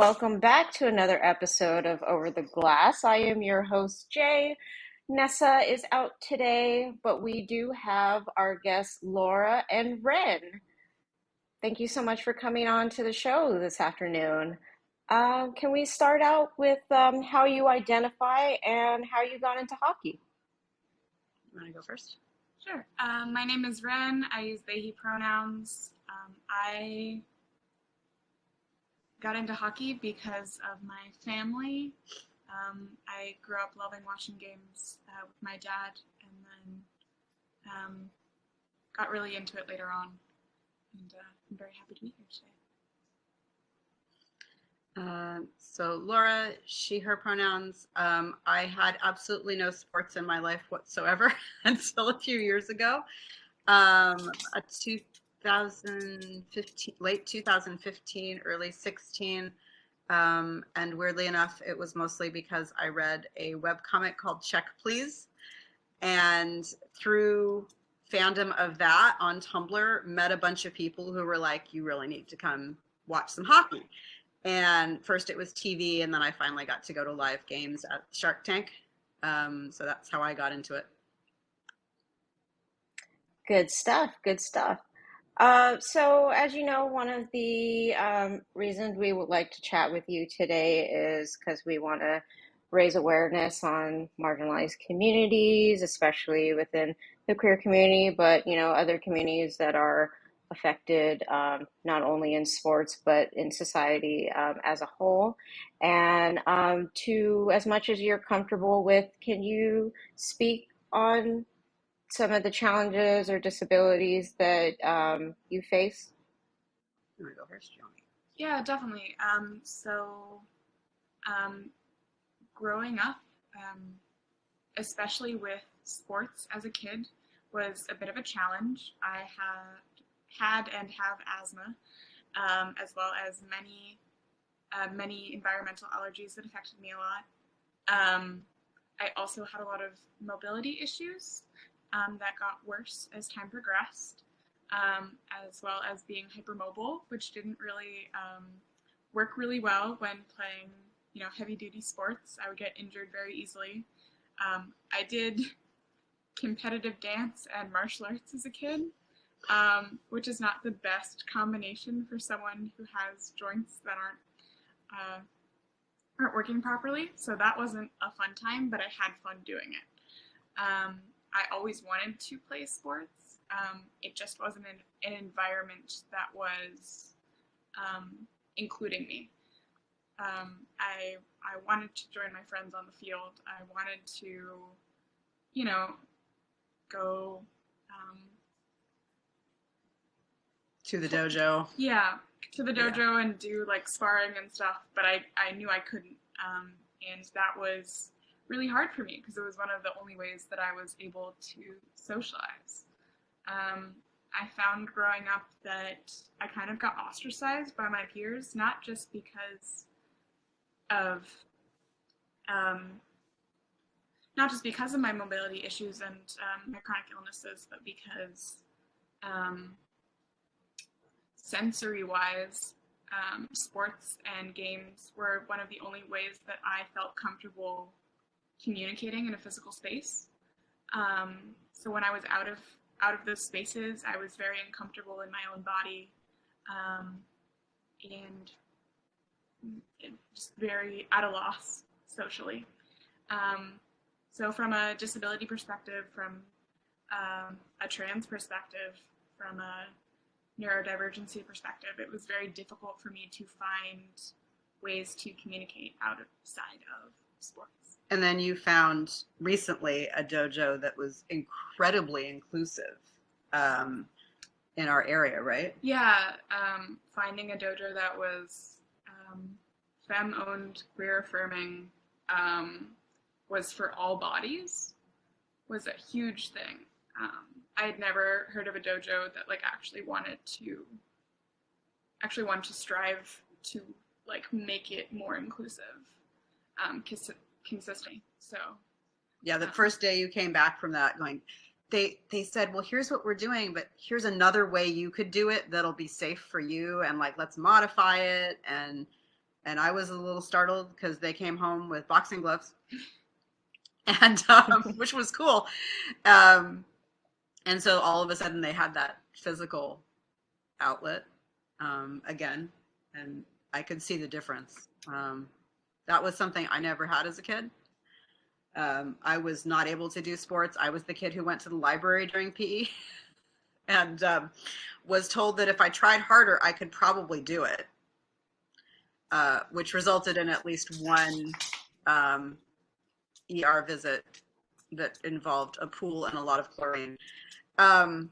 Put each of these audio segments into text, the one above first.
welcome back to another episode of Over the Glass. I am your host, Jay. Nessa is out today, but we do have our guests, Laura and Wren. Thank you so much for coming on to the show this afternoon. Can we start out with how you identify and how you got into hockey? You want to go first? Sure. My name is Wren. I use they, he pronouns. I got into hockey because of my family. I grew up loving watching games with my dad, and then got really into it later on. And I'm very happy to be here today. So Laura, she, her pronouns. I had absolutely no sports in my life whatsoever until a few years ago. A 2015, late 2015, early 16. And weirdly enough, it was mostly because I read a webcomic called Check Please. And through fandom of that on Tumblr, met a bunch of people who were like, you really need to come watch some hockey. And first it was TV, and then I finally got to go to live games at Shark Tank. So that's how I got into it. Good stuff, good stuff. So, as you know, one of the reasons we would like to chat with you today is because we want to raise awareness on marginalized communities, especially within the queer community, but other communities that are affected not only in sports but in society as a whole. And to as much as you're comfortable with, can you speak on some of the challenges or disabilities that you face? You want to go first, Johnny? Yeah, definitely. Growing up, especially with sports as a kid, was a bit of a challenge. I had and have asthma, as well as many environmental allergies that affected me a lot. I also had a lot of mobility issues that got worse as time progressed, as well as being hypermobile, which didn't really work really well when playing, heavy-duty sports. I would get injured very easily. I did competitive dance and martial arts as a kid, which is not the best combination for someone who has joints that aren't working properly. So that wasn't a fun time, but I had fun doing it. I always wanted to play sports. It just wasn't an environment that was including me. I wanted to join my friends on the field. I wanted to, go to the dojo. Yeah, to the dojo and do like sparring and stuff. But I knew I couldn't, and that was really hard for me because it was one of the only ways that I was able to socialize. I found growing up that I kind of got ostracized by my peers, not just because of my mobility issues and my chronic illnesses, but because sensory-wise, sports and games were one of the only ways that I felt comfortable communicating in a physical space. So when I was out of those spaces, I was very uncomfortable in my own body, and just very at a loss socially. So from a disability perspective, from a trans perspective, from a neurodivergency perspective, it was very difficult for me to find ways to communicate outside of sports. And then you found recently a dojo that was incredibly inclusive in our area, right? Yeah, finding a dojo that was femme-owned, queer-affirming, was for all bodies, was a huge thing. I had never heard of a dojo that actually wanted to strive to make it more inclusive, consistently. So yeah, the first day you came back from that going, they said, well, here's what we're doing, but here's another way you could do it that'll be safe for you, and let's modify it. And And I was a little startled because they came home with boxing gloves, and which was cool. Um, and so all of a sudden they had that physical outlet again, and I could see the difference. That was something I never had as a kid. I was not able to do sports. I was the kid who went to the library during PE and was told that if I tried harder, I could probably do it, which resulted in at least one ER visit that involved a pool and a lot of chlorine. Um,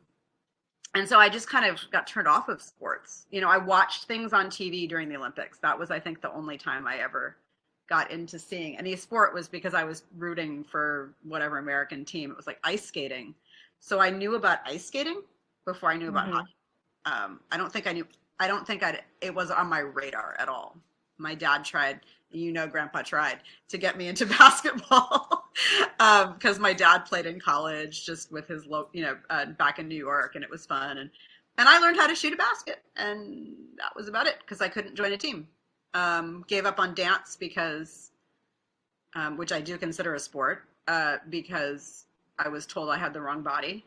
and so I just kind of got turned off of sports. You know, I watched things on TV during the Olympics. That was, I think, the only time I ever got into seeing any sport was because I was rooting for whatever American team. It was like ice skating. So I knew about ice skating before I knew about Hmm. hockey. I don't think I knew, I don't think it was on my radar at all. My dad tried, you know, Grandpa tried to get me into basketball because my dad played in college just with his, back in New York, and it was fun. And I learned how to shoot a basket, and that was about it because I couldn't join a team. Gave up on dance because, which I do consider a sport, because I was told I had the wrong body.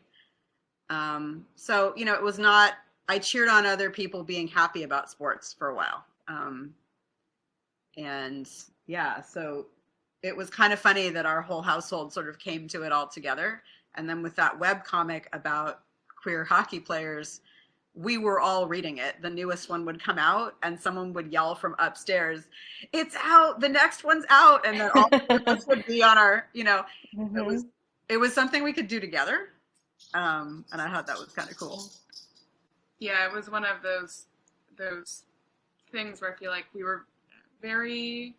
So, you know, it was not, I cheered on other people being happy about sports for a while. And yeah, so it was kind of funny that our whole household sort of came to it all together. And then with that web comic about queer hockey players, we were all reading it. The newest one would come out and someone would yell from upstairs, "It's out, the next one's out." And then all of us would be on our, you know, it was Hmm. it was something we could do together. And I thought that was kind of cool. Yeah, it was one of those things where I feel like we were very,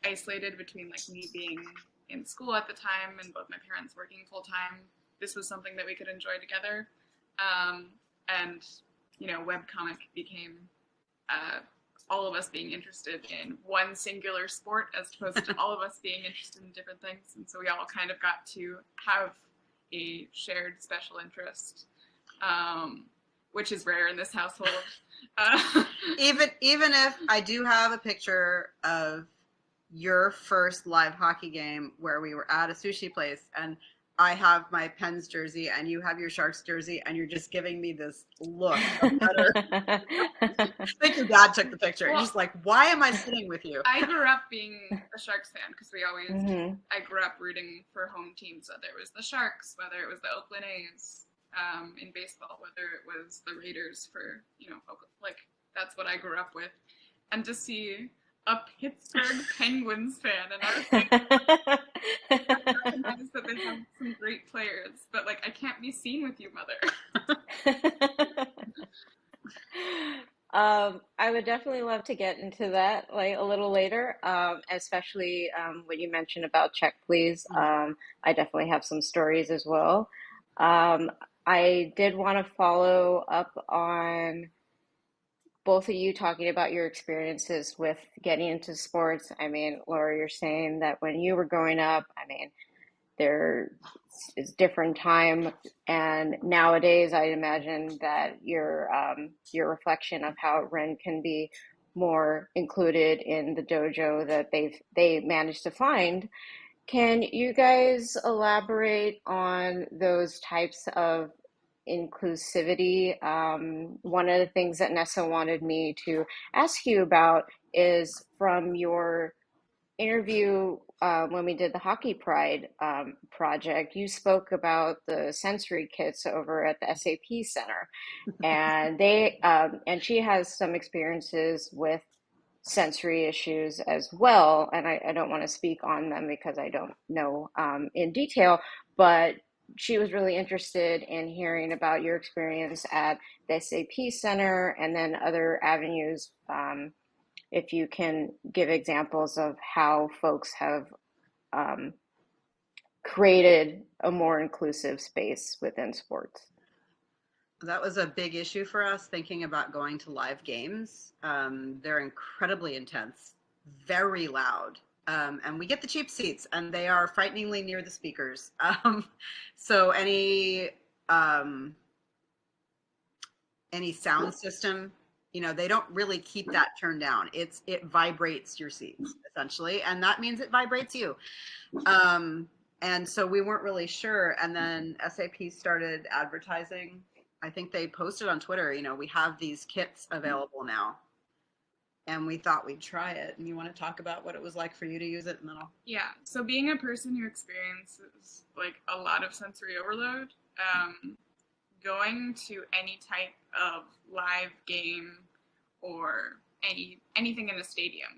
isolated between like me being in school at the time and both my parents working full time. This was something that we could enjoy together. And webcomic became uh, all of us being interested in one singular sport as opposed to all of us being interested in different things. And so we all kind of got to have a shared special interest, which is rare in this household. Uh, Even if I do have a picture of your first live hockey game where we were at a sushi place and I have my Pens jersey and you have your Sharks jersey and you're just giving me this look of utter. I think your dad took the picture. You're Well, just like, why am I sitting with you? I grew up being a Sharks fan because Hmm. I grew up rooting for home teams, whether it was the Sharks, whether it was the Oakland A's in baseball, whether it was the Raiders for, like that's what I grew up with. And to see a Pittsburgh Penguins fan, and I recognize that they have some great players, but like I can't be seen with you, mother. I would definitely love to get into that like a little later, especially what you mentioned about Check Please. I definitely have some stories as well. Um, I did want to follow up on both of you talking about your experiences with getting into sports. I mean, Laura, you're saying that when you were growing up, I mean, there is different time, and nowadays I imagine that your reflection of how Ren can be more included in the dojo that they managed to find. Can you guys elaborate on those types of inclusivity? One of the things that Nessa wanted me to ask you about is from your interview when we did the Hockey Pride project, you spoke about the sensory kits over at the SAP Center, and and she has some experiences with sensory issues as well. And I don't want to speak on them because I don't know in detail, but she was really interested in hearing about your experience at the SAP Center and then other avenues. If you can give examples of how folks have um, created a more inclusive space within sports. That was a big issue for us thinking about going to live games. They're incredibly intense, very loud. And we get the cheap seats and they are frighteningly near the speakers. So um, any sound system, You know, they don't really keep that turned down. It vibrates your seats essentially, and that means it vibrates you. And so we weren't really sure. And then SAP started advertising. I think they posted on Twitter, you know, we have these kits available now. And we thought we'd try it. And you want to talk about what it was like for you to use it? And then I'll... Yeah. So being a person who experiences like a lot of sensory overload, going to any type of live game or anything in a stadium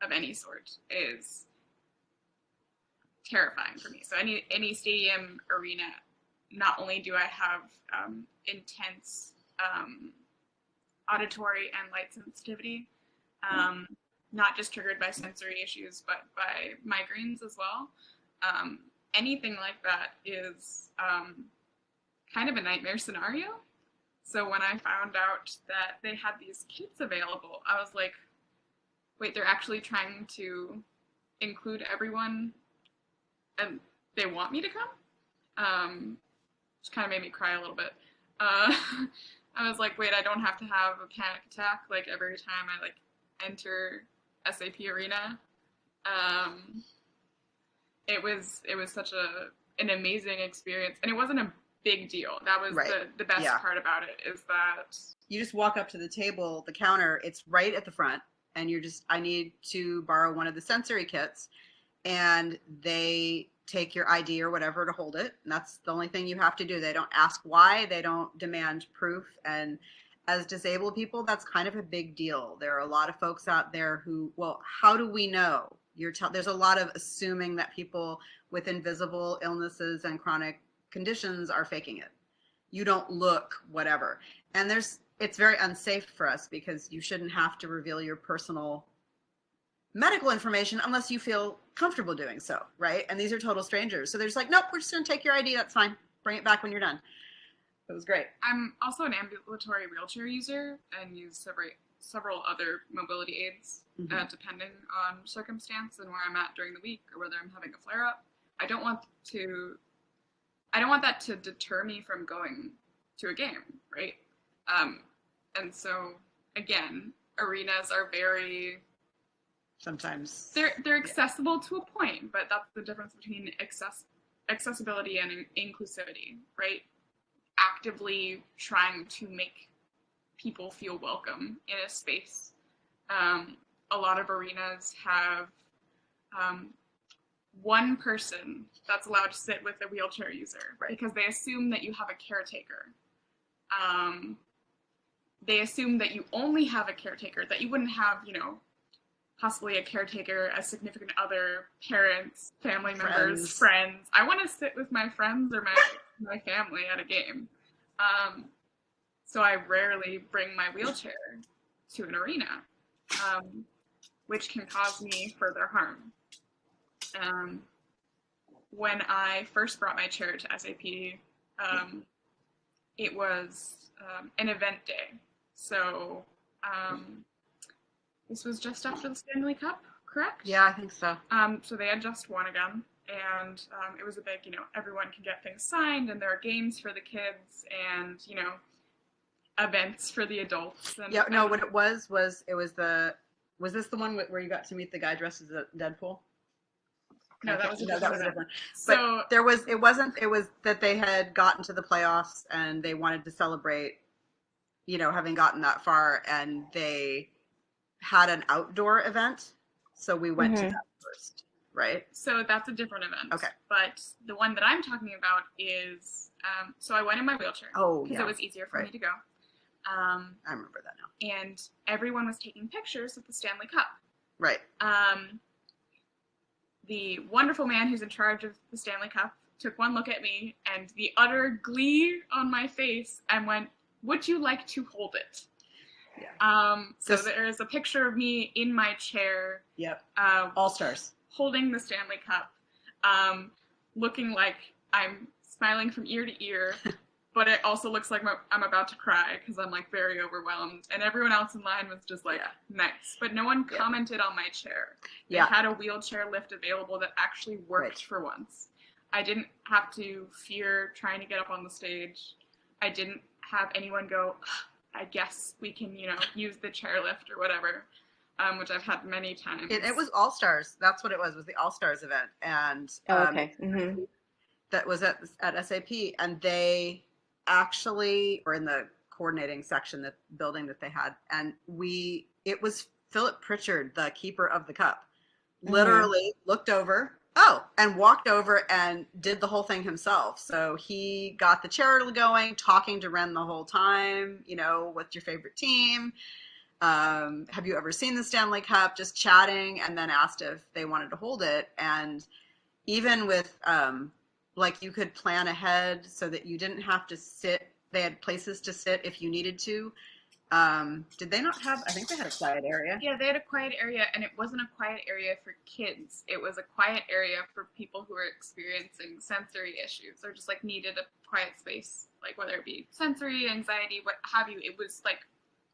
of any sort is terrifying for me. So any stadium, arena, not only do I have intense auditory and light sensitivity, not just triggered by sensory issues, but by migraines as well. Anything like that is kind of a nightmare scenario. So when I found out that they had these kits available, I was like, wait, they're actually trying to include everyone and they want me to come? Which kind of made me cry a little bit. I was like, wait, I don't have to have a panic attack like every time I like enter SAP Arena. It was such an amazing experience, and it wasn't a big deal. That was Right. the best part about it, is that You just walk up to the table, the counter, it's right at the front, and you're just, I need to borrow one of the sensory kits, and they take your ID or whatever to hold it. And that's the only thing you have to do. They don't ask why, they don't demand proof. And as disabled people, that's kind of a big deal. There are a lot of folks out there who, well, how do we know? There's a lot of assuming that people with invisible illnesses and chronic conditions are faking it. You don't look whatever. And it's very unsafe for us because you shouldn't have to reveal your personal medical information unless you feel comfortable doing so, right? And these are total strangers. So they're just like, nope, we're just going to take your ID. That's fine. Bring it back when you're done. It was great. I'm also an ambulatory wheelchair user and use several other mobility aids, depending on circumstance and where I'm at during the week or whether I'm having a flare-up. I don't want that to deter me from going to a game, right? And so, again, arenas are very... Sometimes they're accessible to a point, but that's the difference between accessibility and inclusivity, right? Actively trying to make people feel welcome in a space. A lot of arenas have one person that's allowed to sit with a wheelchair user, right? Because they assume that you have a caretaker. They assume that you only have a caretaker, that you wouldn't have, possibly a caretaker, a significant other, parents, family members, friends. I want to sit with my friends or my family at a game. So I rarely bring my wheelchair to an arena, which can cause me further harm. When I first brought my chair to SAP, it was an event day. So this was just after the Stanley Cup, correct? Yeah, I think so. So they had just won again, and it was a big, everyone can get things signed, and there are games for the kids, and events for the adults. And, what it was was this the one where you got to meet the guy dressed as a Deadpool? No, that was a different one. So it was that they had gotten to the playoffs and they wanted to celebrate, having gotten that far, and they had an outdoor event. So we went to that first, right? So that's a different event. Okay. But the one that I'm talking about is, so I went in my wheelchair. Oh, because it was easier for me to go. I remember that now. And everyone was taking pictures with the Stanley Cup. Right. The wonderful man who's in charge of the Stanley Cup took one look at me and the utter glee on my face and went, "Would you like to hold it?" Yeah. So there is a picture of me in my chair. Yep. All stars. Holding the Stanley Cup, looking like I'm smiling from ear to ear, but it also looks like I'm about to cry because I'm like very overwhelmed. And everyone else in line was just like, nice. But no one commented on my chair. They had a wheelchair lift available that actually worked for once. I didn't have to fear trying to get up on the stage. I didn't have anyone go, I guess we can, use the chairlift or whatever, which I've had many times. It was All Stars. That's what it was the All Stars event. And Oh, okay. Mm-hmm. that was at SAP. And they actually were in the coordinating section, that building that they had. And it was Philip Pritchard, the keeper of the cup, literally looked over, and walked over and did the whole thing himself. So he got the chair going, talking to Wren the whole time, what's your favorite team? Have you ever seen the Stanley Cup? Just chatting, and then asked if they wanted to hold it. And even with, you could plan ahead so that you didn't have to sit. They had places to sit if you needed to. Did they not have, I think they had a quiet area. Yeah, they had a quiet area, and it wasn't a quiet area for kids. It was a quiet area for people who were experiencing sensory issues or just needed a quiet space, whether it be sensory, anxiety, what have you. It was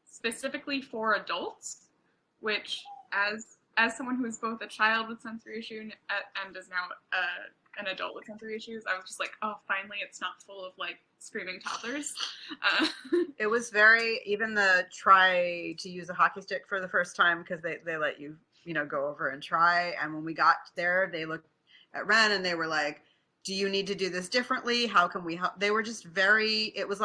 specifically for adults, which as someone who is both a child with sensory issue and is now an adult with sensory issues, I was just oh, finally it's not full of screaming toddlers. It was even the try to use a hockey stick for the first time, because they let you, go over and try. And when we got there, they looked at Wren and they were like, do you need to do this differently? How can we help? They were just it was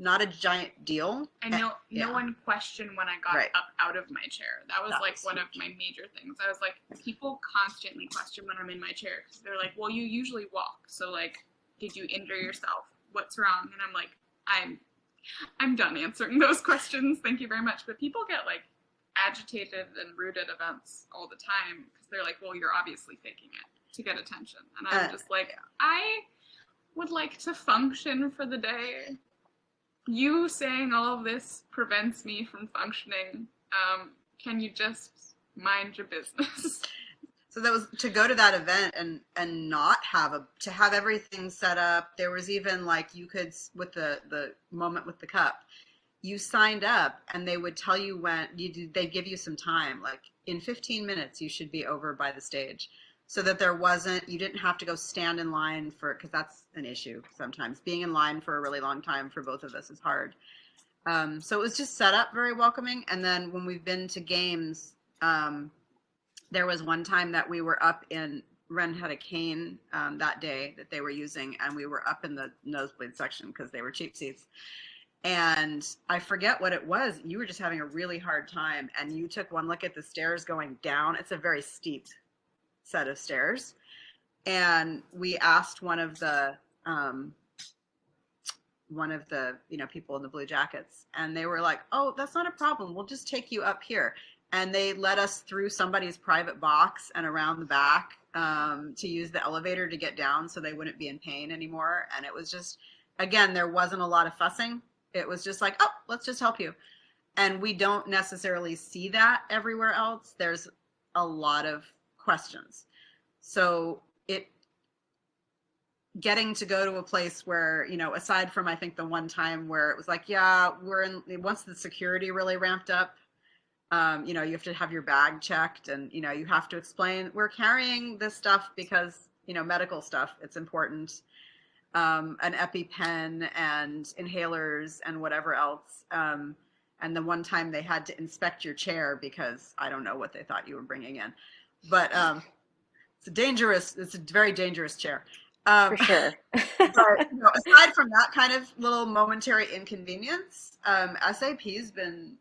not a giant deal. And no one questioned when I got up out of my chair. That was one of my major things. I was people constantly question when I'm in my chair, because they're well, you usually walk. So did you injure yourself? What's wrong? And I'm I'm done answering those questions. Thank you very much. But people get agitated and rude at events all the time, because they're well, you're obviously faking it to get attention. And I'm just I would like to function for the day. You saying all of this prevents me from functioning. Can you just mind your business? So that was to go to that event and not to have everything set up. There was even you could, with the moment with the cup, you signed up and they would tell you when they'd give you some time, in 15 minutes you should be over by the stage, so that you didn't have to go stand in line because that's an issue sometimes. Being in line for a really long time for both of us is hard. So it was just set up very welcoming. And then when we've been to games, there was one time that we were up Wren had a cane that day that they were using, and we were up in the nosebleed section because they were cheap seats. And I forget what it was. You were just having a really hard time, and you took one look at the stairs going down. It's a very steep set of stairs. And we asked one of the people in the blue jackets, and they were like, oh, that's not a problem. We'll just take you up here. And they led us through somebody's private box and around the back to use the elevator to get down, so they wouldn't be in pain anymore. And it was just, again, there wasn't a lot of fussing. It was just oh, let's just help you. And we don't necessarily see that everywhere else. There's a lot of questions. So getting to go to a place where, aside from, I think, the one time where it was once the security really ramped up, you have to have your bag checked, and, you have to explain, we're carrying this stuff because, medical stuff, it's important. An EpiPen and inhalers and whatever else. And the one time they had to inspect your chair because I don't know what they thought you were bringing in. But it's a very dangerous chair. For sure. But aside from that kind of little momentary inconvenience, SAP's been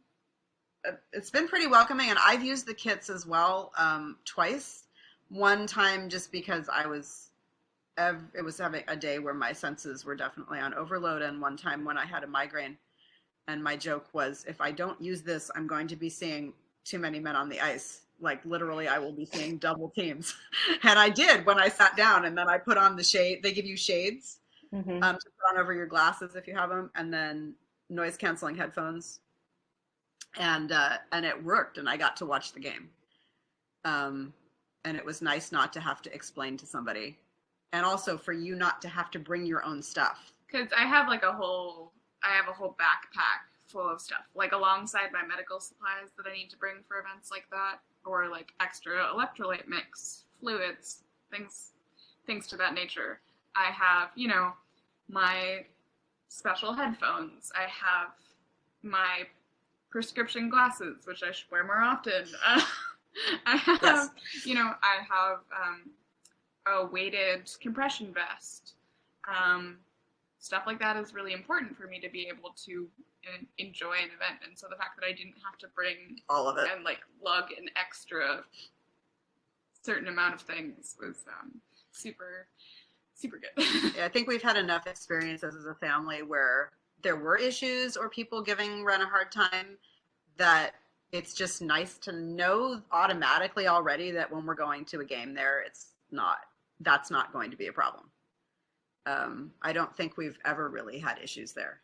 it's been pretty welcoming, and I've used the kits as well twice. One time just because it was having a day where my senses were definitely on overload, and one time when I had a migraine, and my joke was, if I don't use this, I'm going to be seeing too many men on the ice. Literally, I will be seeing double teams. And I did when I sat down, and then I put on the shade. They give you shades to put on over your glasses if you have them, and then noise canceling headphones. And it worked, and I got to watch the game. And it was nice not to have to explain to somebody, and also for you not to have to bring your own stuff. Because I have a whole backpack full of stuff, alongside my medical supplies that I need to bring for events like that, or extra electrolyte mix, fluids, things to that nature. I have, my special headphones. I have my prescription glasses, which I should wear more often. I have, Yes. I have a weighted compression vest. Stuff like that is really important for me to be able to enjoy an event. And so the fact that I didn't have to bring All of it. and like lug an extra certain amount of things was super, super good. Yeah, I think we've had enough experiences as a family where there were issues or people giving Ren a hard time that it's just nice to know automatically already that when we're going to a game there, that's not going to be a problem. I don't think we've ever really had issues there.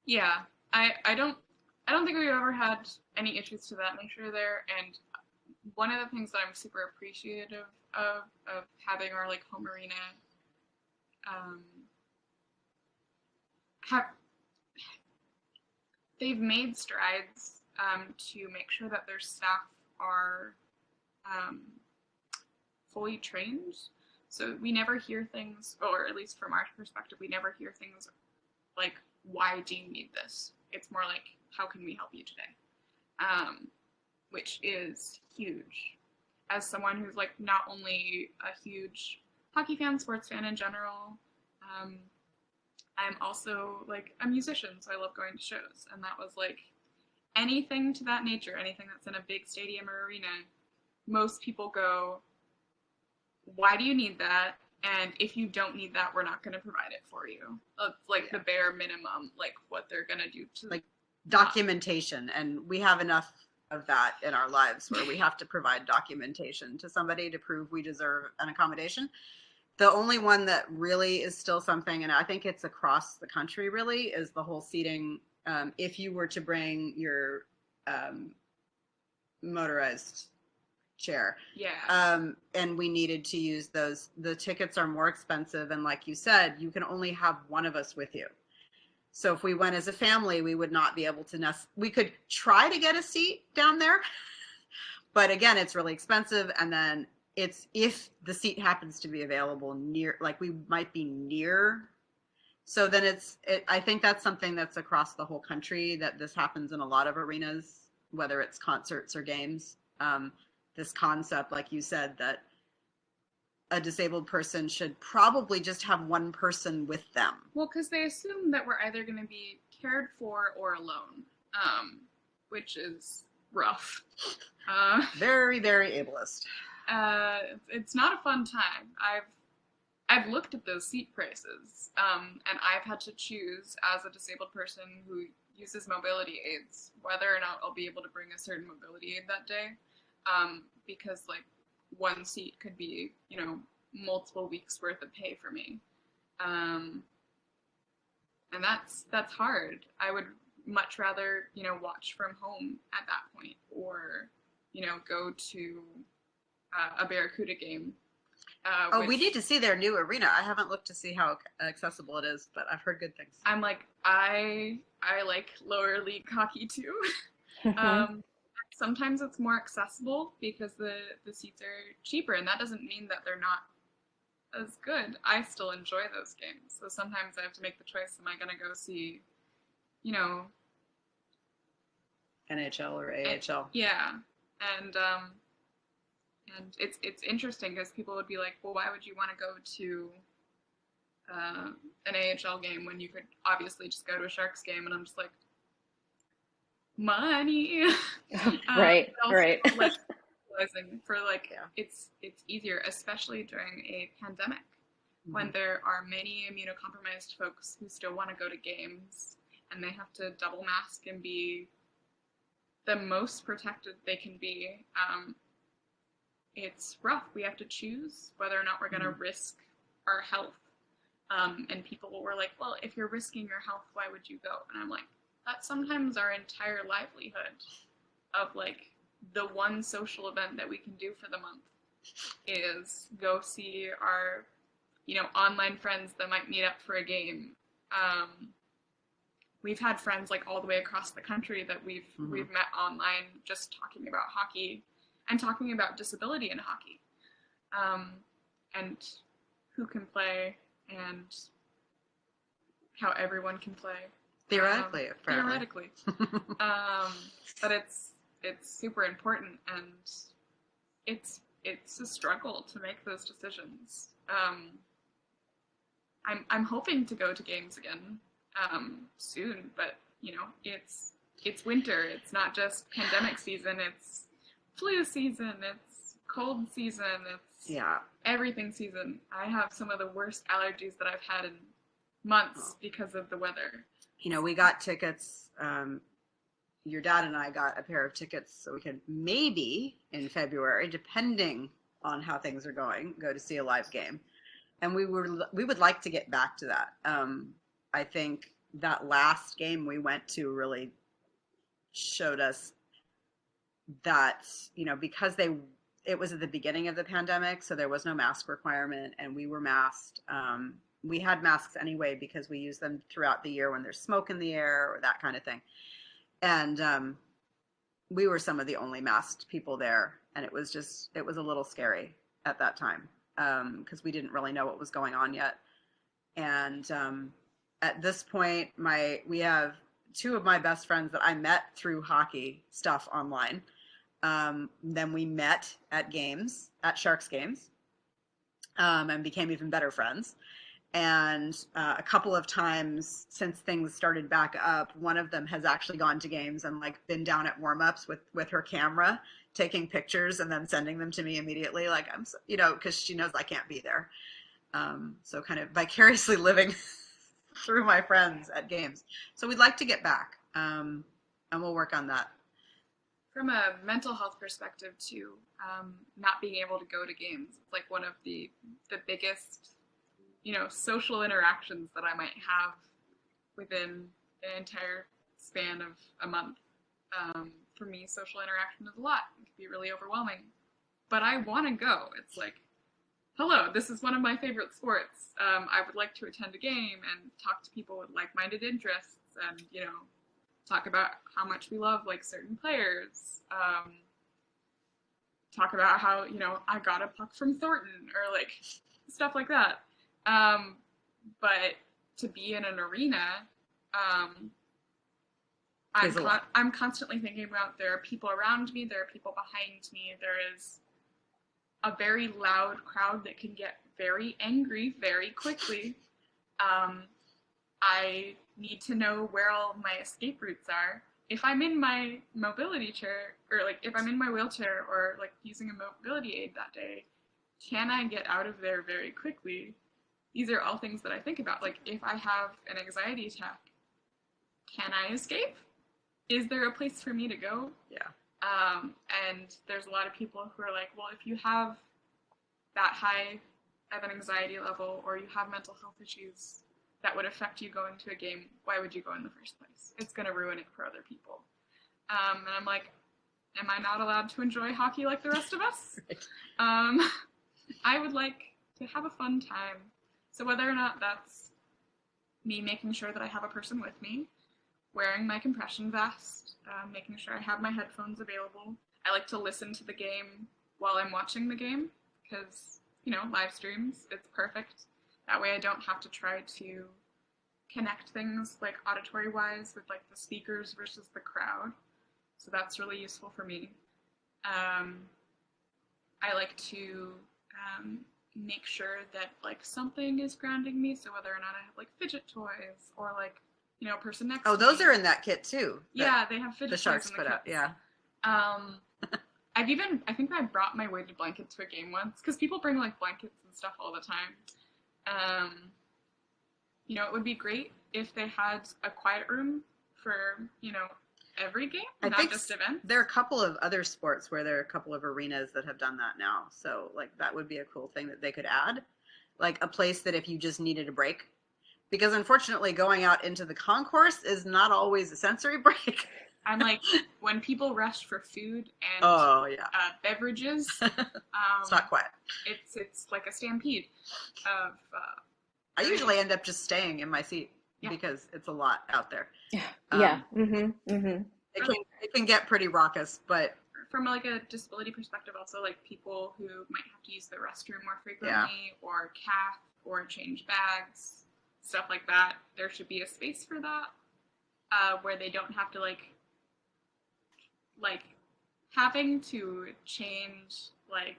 Yeah, I don't think we've ever had any issues to that nature there. And one of the things that I'm super appreciative of having our like home arena they've made strides to make sure that their staff are fully trained. So we never hear things, or at least from our perspective, we never hear things like, why do you need this? It's more like, how can we help you today? Which is huge. As someone who's like not only a huge hockey fan, sports fan in general, I'm also like a musician, so I love going to shows. And that was like anything to that nature, anything that's in a big stadium or arena, most people go, why do you need that? And if you don't need that, we're not going to provide it for you. It's like the bare minimum, like what they're going to do to like documentation. And we have enough of that in our lives where we have to provide documentation to somebody to prove we deserve an accommodation. The only one that really is still something, and I think it's across the country really, is the whole seating. If you were to bring your motorized chair. Yeah. And we needed to use those. The tickets are more expensive. And like you said, you can only have one of us with you. So if we went as a family, we would not be able to, we could try to get a seat down there. But again, it's really expensive. And then it's, if the seat happens to be available near, like we might be near. So then I think that's something that's across the whole country, that this happens in a lot of arenas, whether it's concerts or games. This concept, like you said, that a disabled person should probably just have one person with them. Well, because they assume that we're either going to be cared for or alone, which is rough. Very, very ableist. It's not a fun time. I've looked at those seat prices, and I've had to choose as a disabled person who uses mobility aids whether or not I'll be able to bring a certain mobility aid that day. Because like one seat could be, multiple weeks worth of pay for me. And that's hard. I would much rather, watch from home at that point, or, go to a Barracuda game. We need to see their new arena. I haven't looked to see how accessible it is, but I've heard good things. I'm like, I like lower league hockey too. Sometimes it's more accessible because the seats are cheaper, and that doesn't mean that they're not as good. I still enjoy those games. So sometimes I have to make the choice, am I going to go see, NHL or AHL? Yeah. And it's interesting because people would be like, well, why would you want to go to an AHL game when you could obviously just go to a Sharks game? And I'm just like, money. Right. Like, for like, yeah. It's easier, especially during a pandemic, when there are many immunocompromised folks who still want to go to games, and they have to double mask and be the most protected they can be. It's rough. We have to choose whether or not we're going to risk our health. And people were like, well, if you're risking your health, why would you go? And I'm like, that's sometimes our entire livelihood of like the one social event that we can do for the month is go see our, online friends that might meet up for a game. We've had friends like all the way across the country that we've met online just talking about hockey and talking about disability in hockey, and who can play and how everyone can play. Theoretically, apparently. Theoretically. But it's super important, and it's a struggle to make those decisions. I'm hoping to go to games again soon, but you know, it's winter. It's not just pandemic season. It's flu season. It's cold season. It's everything season. I have some of the worst allergies that I've had in months because of the weather. You know, we got tickets. Your dad and I got a pair of tickets so we could maybe in February, depending on how things are going, go to see a live game. And we would like to get back to that. I think that last game we went to really showed us that, you know, because it was at the beginning of the pandemic, so there was no mask requirement, and we were masked. We had masks anyway because we use them throughout the year when there's smoke in the air or that kind of thing. And we were some of the only masked people there, and it was a little scary at that time because we didn't really know what was going on yet. And at this point, we have two of my best friends that I met through hockey stuff online. Then we met at Sharks games, and became even better friends. And a couple of times since things started back up, one of them has actually gone to games and like been down at warm-ups with her camera, taking pictures and then sending them to me immediately. Like because she knows I can't be there. So kind of vicariously living through my friends at games. So we'd like to get back, and we'll work on that. From a mental health perspective too, not being able to go to games, it's like one of the biggest, social interactions that I might have within an entire span of a month. For me, social interaction is a lot. It can be really overwhelming. But I want to go. It's like, hello, this is one of my favorite sports. I would like to attend a game and talk to people with like-minded interests and, talk about how much we love like certain players. Talk about how, I got a puck from Thornton or like stuff like that. But to be in an arena, I'm constantly thinking about there are people around me, there are people behind me, there is a very loud crowd that can get very angry very quickly. I need to know where all my escape routes are. If I'm in my mobility chair, or like if I'm in my wheelchair or like using a mobility aid that day, can I get out of there very quickly? These are all things that I think about. Like, if I have an anxiety attack, can I escape? Is there a place for me to go? Yeah. And there's a lot of people who are like, well, if you have that high of an anxiety level or you have mental health issues that would affect you going to a game, why would you go in the first place? It's going to ruin it for other people. And I'm like, am I not allowed to enjoy hockey like the rest of us? Right. I would like to have a fun time. So whether or not that's me making sure that I have a person with me, wearing my compression vest, making sure I have my headphones available. I like to listen to the game while I'm watching the game because, live streams, it's perfect. That way I don't have to try to connect things like auditory-wise with like the speakers versus the crowd. So that's really useful for me. I like to make sure that like something is grounding me. So whether or not I have like fidget toys or like, a person next to me. Oh, those are in that kit too. Yeah, they have fidget the toys Sharks in the put out. kits. Yeah. I think I brought my weighted blanket to a game once because people bring like blankets and stuff all the time. It would be great if they had a quiet room for, every game, not just events. There are a couple of other sports where there are a couple of arenas that have done that now. So like that would be a cool thing that they could add, like a place that if you just needed a break, because unfortunately going out into the concourse is not always a sensory break. I'm like, when people rush for food and beverages, it's not quiet. It's like a stampede of. I usually end up just staying in my seat because it's a lot out there. Yeah. It can get pretty raucous, but from like a disability perspective, also like people who might have to use the restroom more frequently, or cath, or change bags, stuff like that. There should be a space for that. where they don't have to like having to change like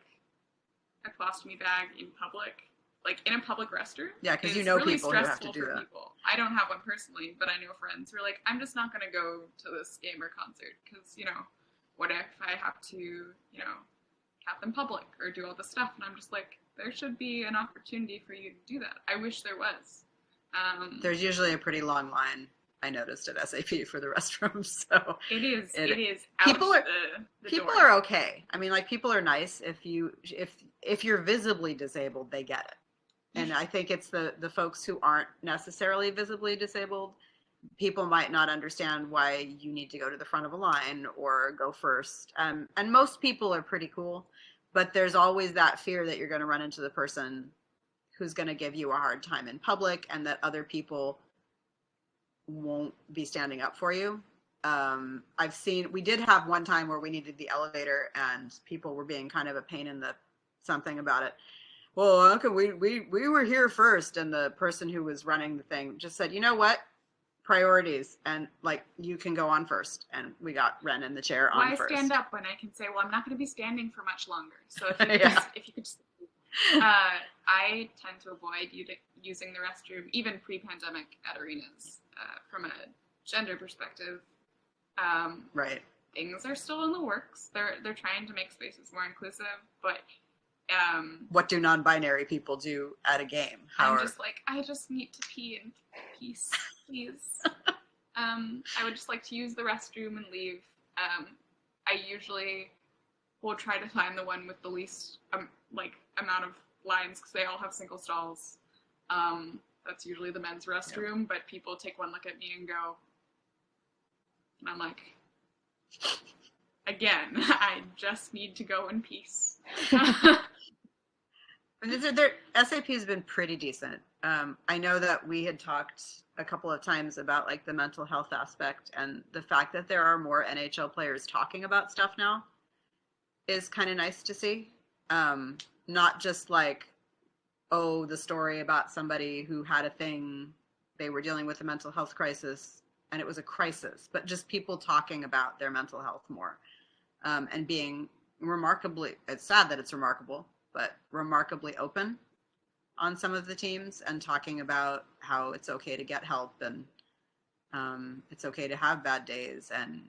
a colostomy bag in public, like in a public restroom, Yeah, because you is know really people who have to stressful do for that. people. I don't have one personally, but I know friends who are like, I'm just not going to go to this game or concert because, what if I have to, cap in public or do all this stuff? And I'm just like, there should be an opportunity for you to do that. I wish there was. There's usually a pretty long line, I noticed at SAP for the restrooms. So it is people out are the people door. are okay. I mean, like people are nice if you're visibly disabled, they get it. And I think it's the folks who aren't necessarily visibly disabled. People might not understand why you need to go to the front of a line or go first. And most people are pretty cool, but there's always that fear that you're going to run into the person who's going to give you a hard time in public and that other people won't be standing up for you. We did have one time where we needed the elevator and people were being kind of a pain in the something about it. Well, okay, we were here first. And the person who was running the thing just said, you know what? Priorities, and like you can go on first. And we got Wren in the chair on Why first. stand up when I can say, well, I'm not going to be standing for much longer. So if you Yeah. if you could just, I tend to avoid using the restroom, even pre-pandemic at arenas, from a gender perspective. Right. Things are still in the works. They're trying to make spaces more inclusive, but what do non-binary people do at a game? I'm just like, I just need to pee in peace, please. I would just like to use the restroom and leave. I usually will try to find the one with the least amount of lines because they all have single stalls. That's usually the men's restroom, but people take one look at me and go, and I'm like, again, I just need to go in peace. SAP has been pretty decent. I know that we had talked a couple of times about like the mental health aspect, and the fact that there are more NHL players talking about stuff now is kind of nice to see. Not just like, oh, the story about somebody who had a thing, they were dealing with a mental health crisis and it was a crisis, but just people talking about their mental health more, and being remarkably, it's sad that it's remarkable, but remarkably open on some of the teams and talking about how it's okay to get help and it's okay to have bad days and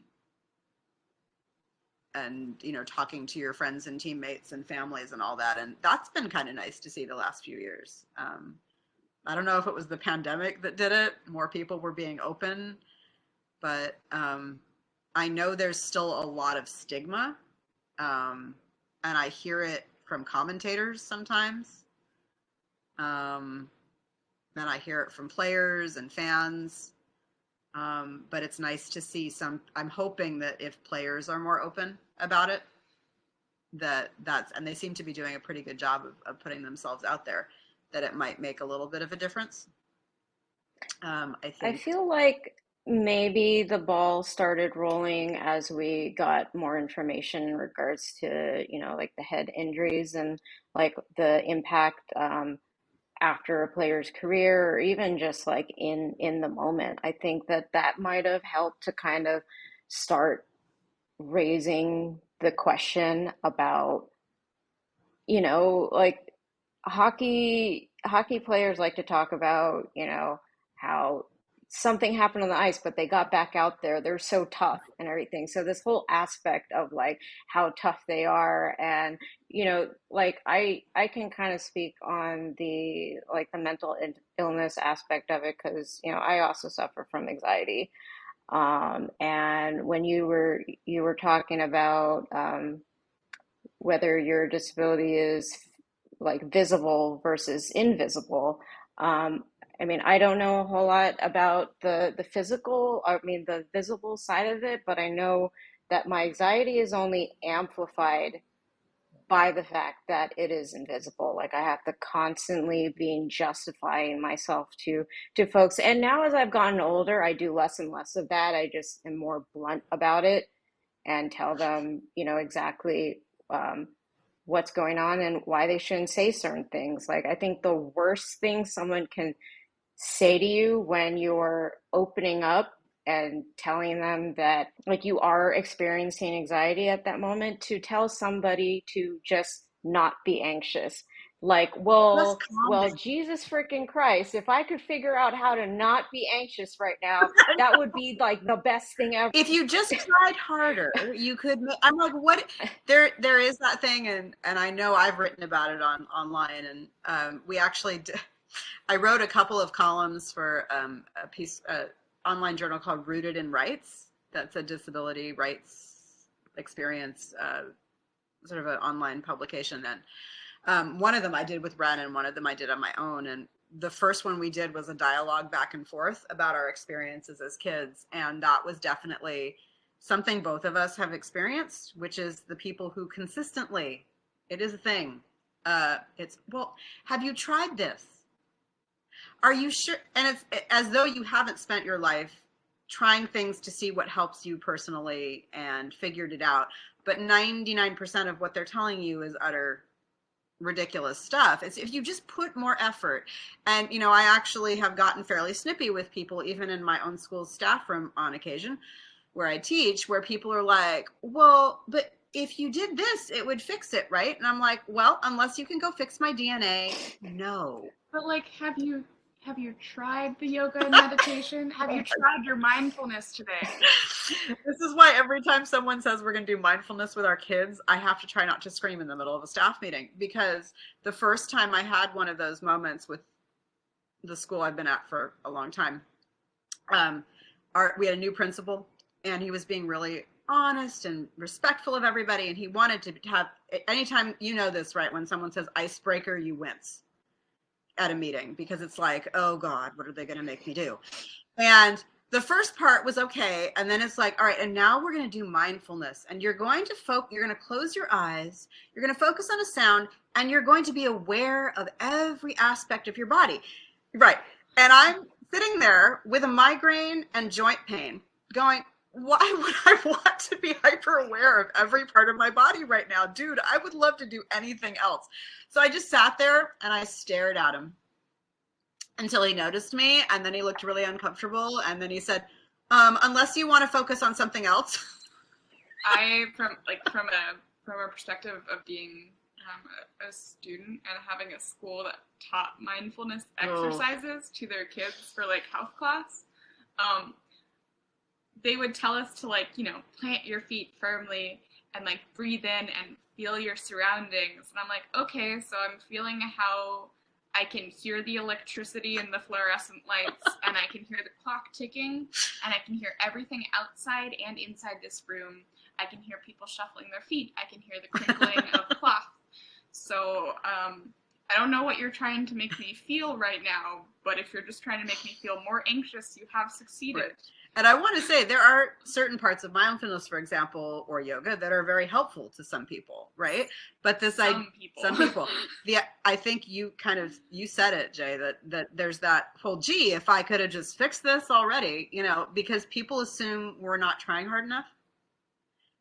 talking to your friends and teammates and families and all that. And that's been kind of nice to see the last few years. I don't know if it was the pandemic that did it. More people were being open, but I know there's still a lot of stigma, and I hear it from commentators sometimes. And I hear it from players and fans. But it's nice to see I'm hoping that if players are more open about it, and they seem to be doing a pretty good job of putting themselves out there, that it might make a little bit of a difference. I feel like maybe the ball started rolling as we got more information in regards to, like the head injuries and like the impact after a player's career or even just like in the moment. I think that might have helped to kind of start raising the question about, like hockey players like to talk about, how something happened on the ice, but they got back out there. They're so tough and everything. So this whole aspect of like how tough they are, and like I can kind of speak on the like the mental illness aspect of it because I also suffer from anxiety. And when you were talking about whether your disability is like visible versus invisible. I mean, I don't know a whole lot about the physical, I mean, the visible side of it, but I know that my anxiety is only amplified by the fact that it is invisible. Like I have to constantly being justifying myself to folks. And now as I've gotten older, I do less and less of that. I just am more blunt about it and tell them, exactly what's going on and why they shouldn't say certain things. Like, I think the worst thing someone can say to you when you're opening up and telling them that like you are experiencing anxiety at that moment, to tell somebody to just not be anxious. Like, Just calm well, down. Jesus freaking Christ, if I could figure out how to not be anxious right now, that would be like the best thing ever. If you just tried harder, you could. I'm like, what? There is that thing, and I know I've written about it online, and we actually did, I wrote a couple of columns for a piece, online journal called Rooted in Rights. That's a disability rights experience, sort of an online publication. And one of them I did with Wren, and one of them I did on my own. And the first one we did was a dialogue back and forth about our experiences as kids. And that was definitely something both of us have experienced, which is the people who consistently, it is a thing. It's, well, have you tried this? Are you sure? And it's as though you haven't spent your life trying things to see what helps you personally and figured it out. But 99% of what they're telling you is utter ridiculous stuff. It's if you just put more effort. And I actually have gotten fairly snippy with people, even in my own school's staff room on occasion where I teach, where people are like, well, but if you did this, it would fix it, right? And I'm like, well, unless you can go fix my DNA, no. But like, have you tried the yoga and meditation? Have you tried your mindfulness today? This is why every time someone says we're going to do mindfulness with our kids, I have to try not to scream in the middle of a staff meeting, because the first time I had one of those moments with the school I've been at for a long time, we had a new principal, and he was being really honest and respectful of everybody, and he wanted to have, anytime, this, right, when someone says icebreaker, you wince at a meeting, because it's like, oh God, what are they going to make me do? And the first part was okay. And then it's like, all right, and now we're going to do mindfulness, and you're going to you're going to close your eyes. You're going to focus on a sound, and you're going to be aware of every aspect of your body. Right. And I'm sitting there with a migraine and joint pain going, why would I want to be hyper aware of every part of my body right now? Dude, I would love to do anything else. So I just sat there and I stared at him until he noticed me, and then he looked really uncomfortable, and then he said, unless you want to focus on something else. From a perspective of being a student and having a school that taught mindfulness exercises to their kids for like health class, they would tell us to plant your feet firmly and like breathe in and feel your surroundings. And I'm like, okay, so I'm feeling how I can hear the electricity and the fluorescent lights, and I can hear the clock ticking, and I can hear everything outside and inside this room. I can hear people shuffling their feet. I can hear the crinkling of cloth. So I don't know what you're trying to make me feel right now, but if you're just trying to make me feel more anxious, you have succeeded. Right. And I want to say there are certain parts of mindfulness, for example, or yoga, that are very helpful to some people, right? But some people. I think you said it, Jay, that there's that whole, gee, if I could have just fixed this already, because people assume we're not trying hard enough,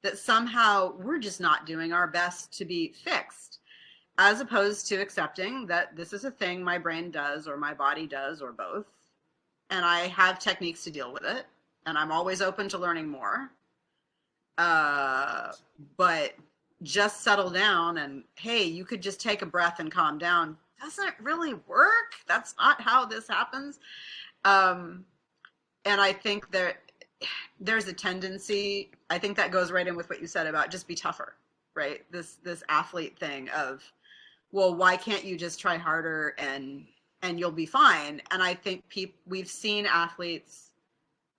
that somehow we're just not doing our best to be fixed, as opposed to accepting that this is a thing my brain does, or my body does, or both, and I have techniques to deal with it. And I'm always open to learning more. But just settle down and, hey, you could just take a breath and calm down. Doesn't really work. That's not how this happens. And I think there's a tendency, I think that goes right in with what you said about just be tougher, right? This athlete thing of, well, why can't you just try harder and you'll be fine? And I think we've seen athletes,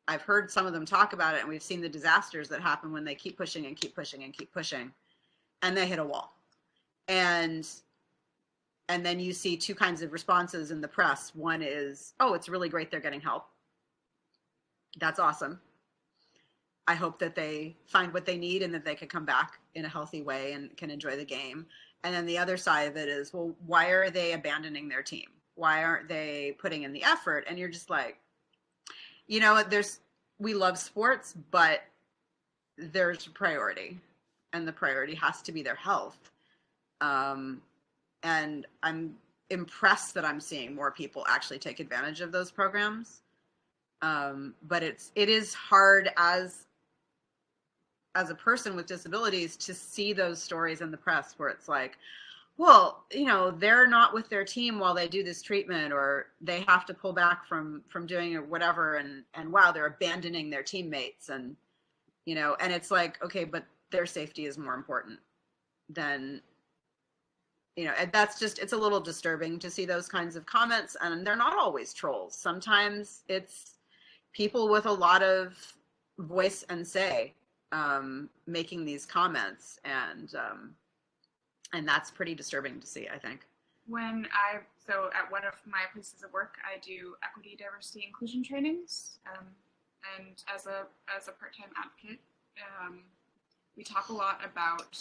I've heard some of them talk about it, and we've seen the disasters that happen when they keep pushing and keep pushing and keep pushing, and they hit a wall. And then you see two kinds of responses in the press. One is, oh, it's really great they're getting help. That's awesome. I hope that they find what they need and that they can come back in a healthy way and can enjoy the game. And then the other side of it is, well, why are they abandoning their team? Why aren't they putting in the effort? And you're just like, we love sports, but there's a priority, and the priority has to be their health. And I'm impressed that I'm seeing more people actually take advantage of those programs. But it is hard as a person with disabilities to see those stories in the press where it's like, well, they're not with their team while they do this treatment, or they have to pull back from doing it, whatever, and wow, they're abandoning their teammates, and and it's like, okay, but their safety is more important than, and it's a little disturbing to see those kinds of comments, and they're not always trolls. Sometimes it's people with a lot of voice and say, making these comments, and that's pretty disturbing to see, I think. So at one of my places of work, I do equity, diversity, inclusion trainings, and as a part-time advocate, we talk a lot about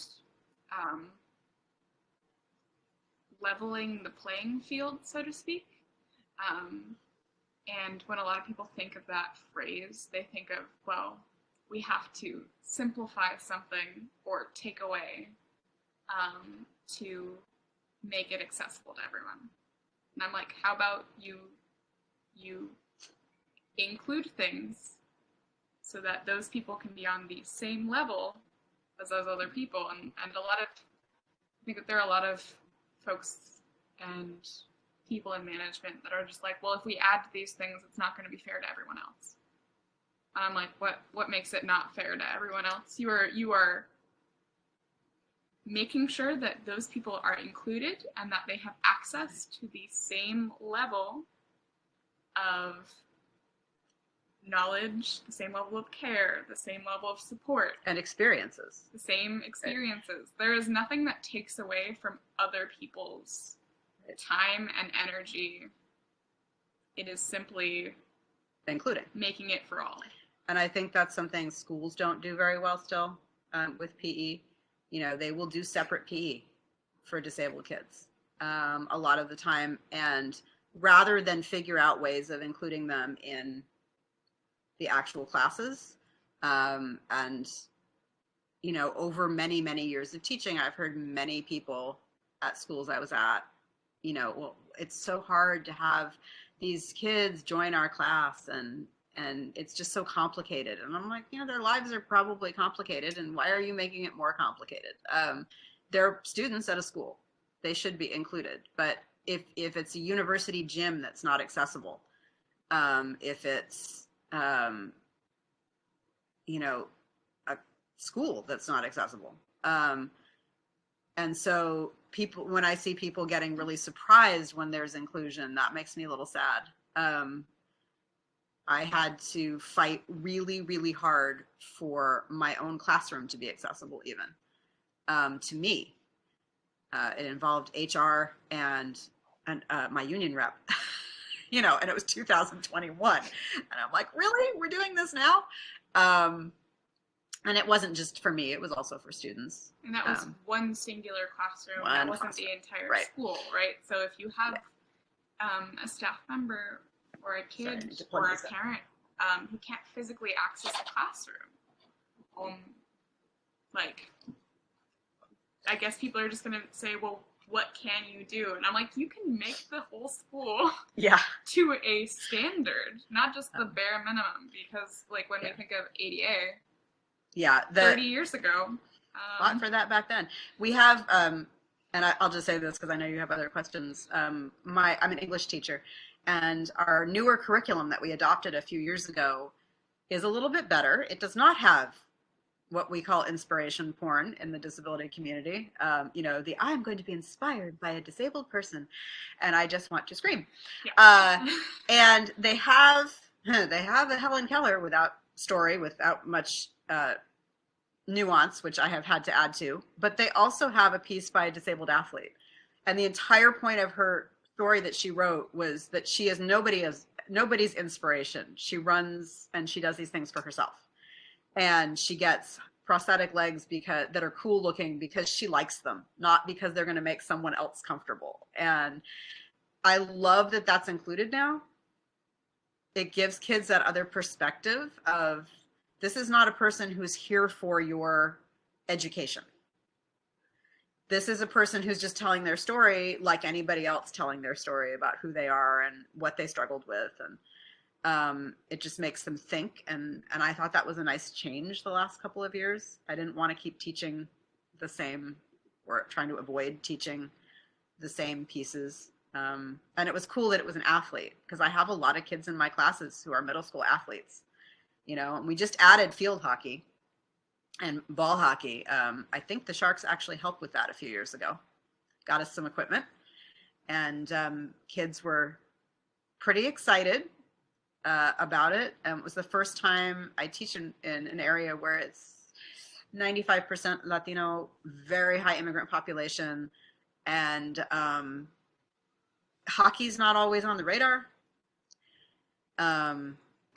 leveling the playing field, so to speak. And when a lot of people think of that phrase, they think of, well, we have to simplify something or take away to make it accessible to everyone. And I'm like, how about you include things so that those people can be on the same level as those other people? And I think that there are a lot of folks and people in management that are just like, well, if we add these things, it's not going to be fair to everyone else. And I'm like, what makes it not fair to everyone else? You are making sure that those people are included and that they have access to the same level of knowledge, the same level of care, the same level of support. And experiences. The same experiences. There is nothing that takes away from other people's time and energy. It is simply including. Making it for all. And I think that's something schools don't do very well still, with PE. They will do separate PE for disabled kids a lot of the time. And rather than figure out ways of including them in the actual classes, and, over many, many years of teaching, I've heard many people at schools I was at, well, it's so hard to have these kids join our class, and it's just so complicated. And I'm like, their lives are probably complicated, and why are you making it more complicated? They're students at a school. They should be included. But if it's a university gym that's not accessible, if it's, a school that's not accessible. And so when I see people getting really surprised when there's inclusion, that makes me a little sad. I had to fight really, really hard for my own classroom to be accessible, even to me. It involved HR and my union rep, and it was 2021. And I'm like, really? We're doing this now? And it wasn't just for me, it was also for students. And that was one singular classroom. That wasn't the entire school, right? So if you have a staff member or a kid or a parent who can't physically access the classroom, I guess people are just going to say, well, what can you do? And I'm like, you can make the whole school to a standard, not just the bare minimum. Because when we think of ADA, 30 years ago, a lot for that back then. We have, and I'll just say this because I know you have other questions. I'm an English teacher, and our newer curriculum that we adopted a few years ago is a little bit better. It does not have what we call inspiration porn in the disability community. I'm going to be inspired by a disabled person, and I just want to scream. Yeah. And they have a Helen Keller without much nuance, which I have had to add to, but they also have a piece by a disabled athlete. And the entire point of her story that she wrote was that she is nobody's inspiration. She runs and she does these things for herself. And she gets prosthetic legs that are cool looking because she likes them, not because they're going to make someone else comfortable. And I love that that's included now. It gives kids that other perspective of, this is not a person who's here for your education. This is a person who's just telling their story like anybody else telling their story about who they are and what they struggled with. It just makes them think, and I thought that was a nice change the last couple of years. I didn't want to keep teaching the same, or trying to avoid teaching the same pieces. And it was cool that it was an athlete, because I have a lot of kids in my classes who are middle school athletes, and we just added field hockey and ball hockey. I think the Sharks actually helped with that a few years ago, got us some equipment, and kids were pretty excited about it. It was the first time I teach in an area where it's 95% Latino, very high immigrant population, and hockey's not always on the radar.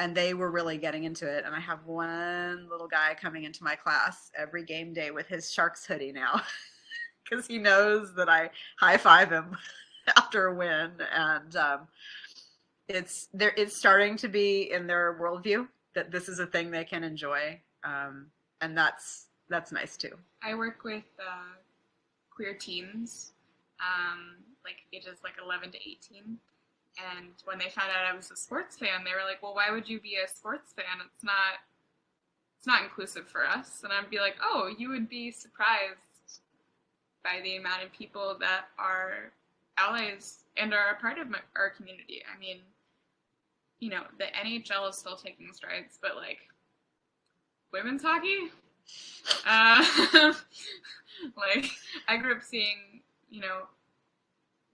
And they were really getting into it. And I have one little guy coming into my class every game day with his Sharks hoodie now, because he knows that I high five him after a win. And it's starting to be in their worldview that this is a thing they can enjoy. And that's nice too. I work with queer teens, like ages like 11 to 18. And when they found out I was a sports fan, they were like, well, why would you be a sports fan? It's not inclusive for us. And I'd be like, oh, you would be surprised by the amount of people that are allies and are a part of our community. I mean, the NHL is still taking strides, but like women's hockey, like I grew up seeing,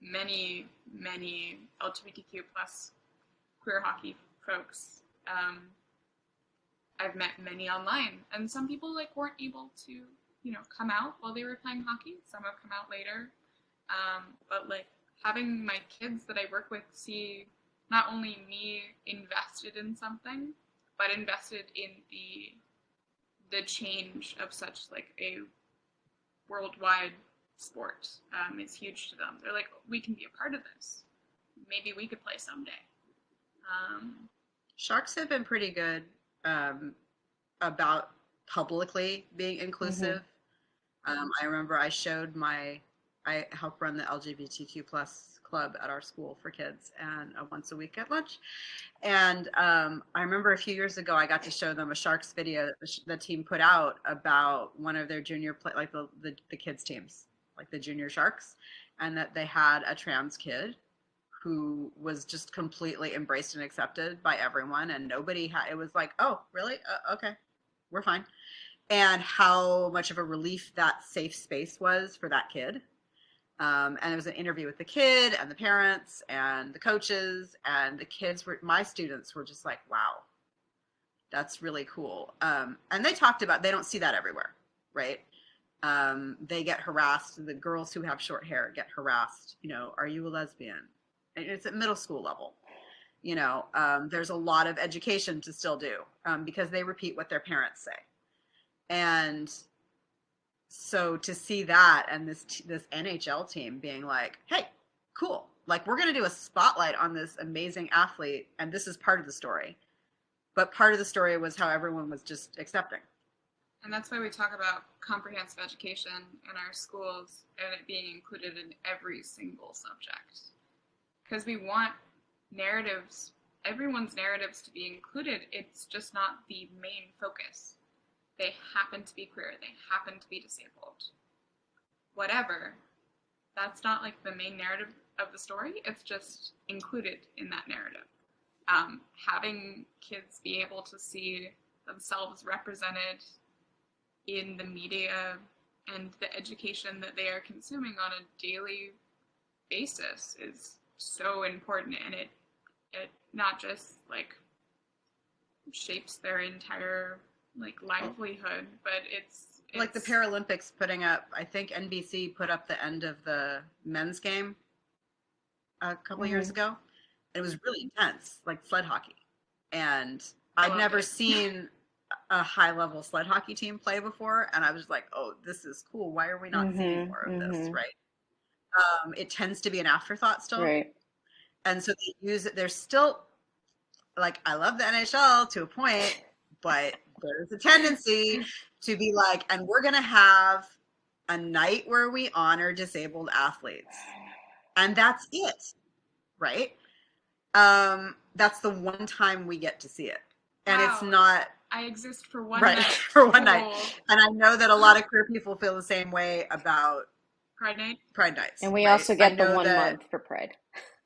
many LGBTQ plus queer hockey folks. I've met many online, and some people like weren't able to, come out while they were playing hockey. Some have come out later. But like having my kids that I work with see not only me invested in something, but invested in the change of such like a worldwide sport is huge to them. They're like, we can be a part of this. Maybe we could play someday. Sharks have been pretty good about publicly being inclusive. I remember I help run the LGBTQ plus club at our school for kids, and once a week at lunch. And I remember a few years ago, I got to show them a Sharks video that the team put out about one of their junior like the kids teams, like the junior Sharks, and that they had a trans kid who was just completely embraced and accepted by everyone, and it was like, oh, really? Okay, we're fine. And how much of a relief that safe space was for that kid. And it was an interview with the kid and the parents and the coaches, and the kids my students were just like, wow, that's really cool. And they talked about, they don't see that everywhere, right? They get harassed. The girls who have short hair get harassed. Are you a lesbian? And it's at middle school level. There's a lot of education to still do because they repeat what their parents say. And so to see that, and this NHL team being like, hey, cool. Like, we're going to do a spotlight on this amazing athlete. And this is part of the story. But part of the story was how everyone was just accepting. And that's why we talk about comprehensive education in our schools and it being included in every single subject. Because we want narratives, everyone's narratives to be included. It's just not the main focus. They happen to be queer, they happen to be disabled. Whatever. That's not like the main narrative of the story. It's just included in that narrative. Having kids be able to see themselves represented in the media and the education that they are consuming on a daily basis is so important, and it not just like shapes their entire like livelihood, but it's like the Paralympics putting up, I think NBC put up the end of the men's game a couple of years ago. It was really intense, like sled hockey. And I'd never seen a high-level sled hockey team play before, and I was like, oh, this is cool. Why are we not seeing more of this, right? It tends to be an afterthought still. Right. And so they use it. There's still, like, I love the NHL to a point, but there's a tendency to be like, and we're going to have a night where we honor disabled athletes. And that's it, right? that's the one time we get to see it. And it's Wow. not I exist for one right night. for one night. Cool. And I know that a lot of queer people feel the same way about Pride Night. Pride Nights. And we right? also I get the know 1 that month for Pride.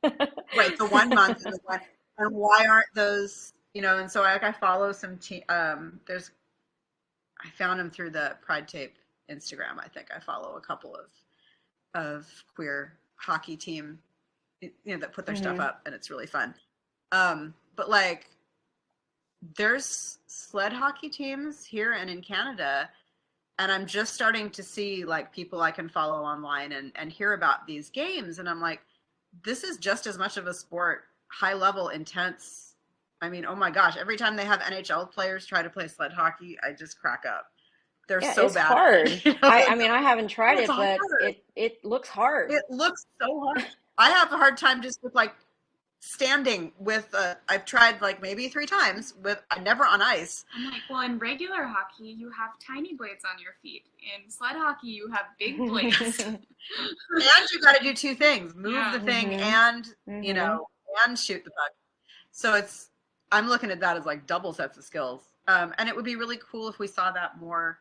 right, the 1 month and the one, and why aren't those, and so I follow some there's I found him through the Pride Tape Instagram. I think I follow a couple of queer hockey team, that put their stuff up, and it's really fun. But like, there's sled hockey teams here and in Canada, and I'm just starting to see like people I can follow online and hear about these games, and I'm like, this is just as much of a sport, high level, intense. I mean, oh my gosh, every time they have NHL players try to play sled hockey, I just crack up. They're Yeah, so it's bad hard. at it. I mean, I haven't tried It's it, but hard. it looks hard. It looks so hard. I have a hard time just with like standing with I've tried like maybe 3 times with never on ice. I'm like, well, in regular hockey, you have tiny blades on your feet. In sled hockey, you have big blades. And you got to do 2 things: move Yeah. the thing and and shoot the puck. So I'm looking at that as like double sets of skills. And it would be really cool if we saw that more.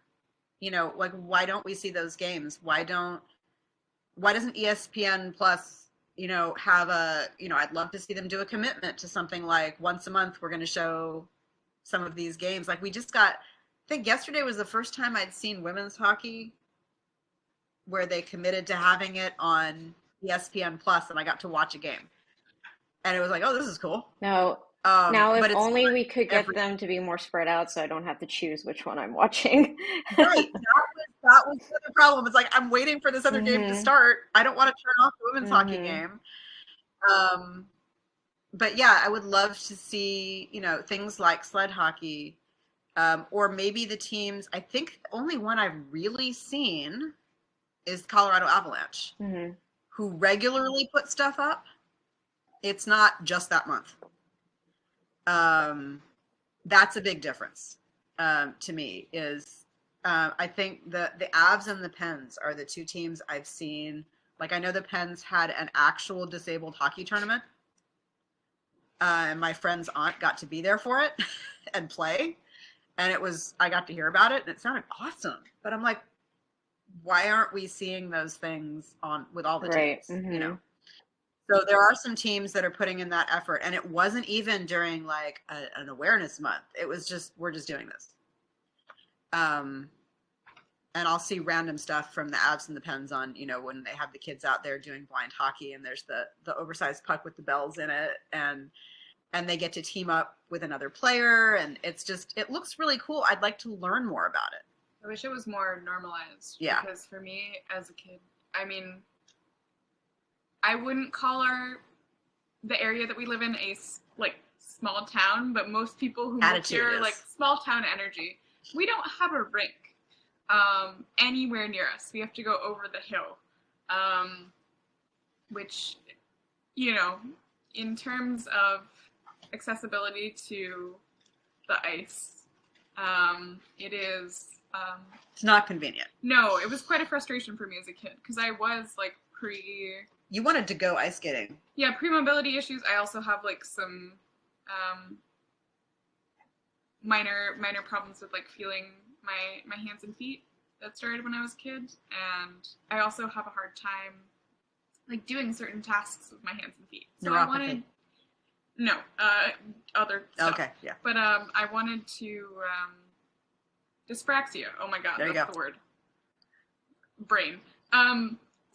Like, why don't we see those games? Why doesn't ESPN Plus, have I'd love to see them do a commitment to something like once a month we're going to show some of these games. Like, we just got, I think yesterday was the first time I'd seen women's hockey where they committed to having it on ESPN Plus, and I got to watch a game. And it was like, oh, this is cool. Now, if but it's only not we could get every them to be more spread out so I don't have to choose which one I'm watching. right. That was the other problem. It's like, I'm waiting for this other game to start. I don't want to turn off the women's hockey game. But yeah, I would love to see, things like sled hockey, or maybe the teams. I think the only one I've really seen is Colorado Avalanche, who regularly put stuff up. It's not just that month. That's a big difference to me. Is I think the Avs and the Pens are the 2 teams I've seen. Like, I know the Pens had an actual disabled hockey tournament, and my friend's aunt got to be there for it and play, and I got to hear about it, and it sounded awesome. But I'm like, why aren't we seeing those things with all the teams? So there are some teams that are putting in that effort, and it wasn't even during like an awareness month. It was just, we're just doing this. And I'll see random stuff from the Avs and the Pens on, when they have the kids out there doing blind hockey, and there's the oversized puck with the bells in it, and they get to team up with another player, and it looks really cool. I'd like to learn more about it. I wish it was more normalized. Yeah. Because for me as a kid, I mean, I wouldn't call the area that we live in a small town, but most people who move here are like small town energy. We don't have a rink anywhere near us. We have to go over the hill, which, in terms of accessibility to the ice, it is. It's not convenient. No, it was quite a frustration for me as a kid because I was like You wanted to go ice skating. Yeah, pre-mobility issues. I also have like some minor problems with like feeling my hands and feet. That started when I was a kid, and I also have a hard time like doing certain tasks with my hands and feet. So I wanted other stuff. Okay, yeah. But I wanted to dyspraxia. Oh my god, that's the word. Brain.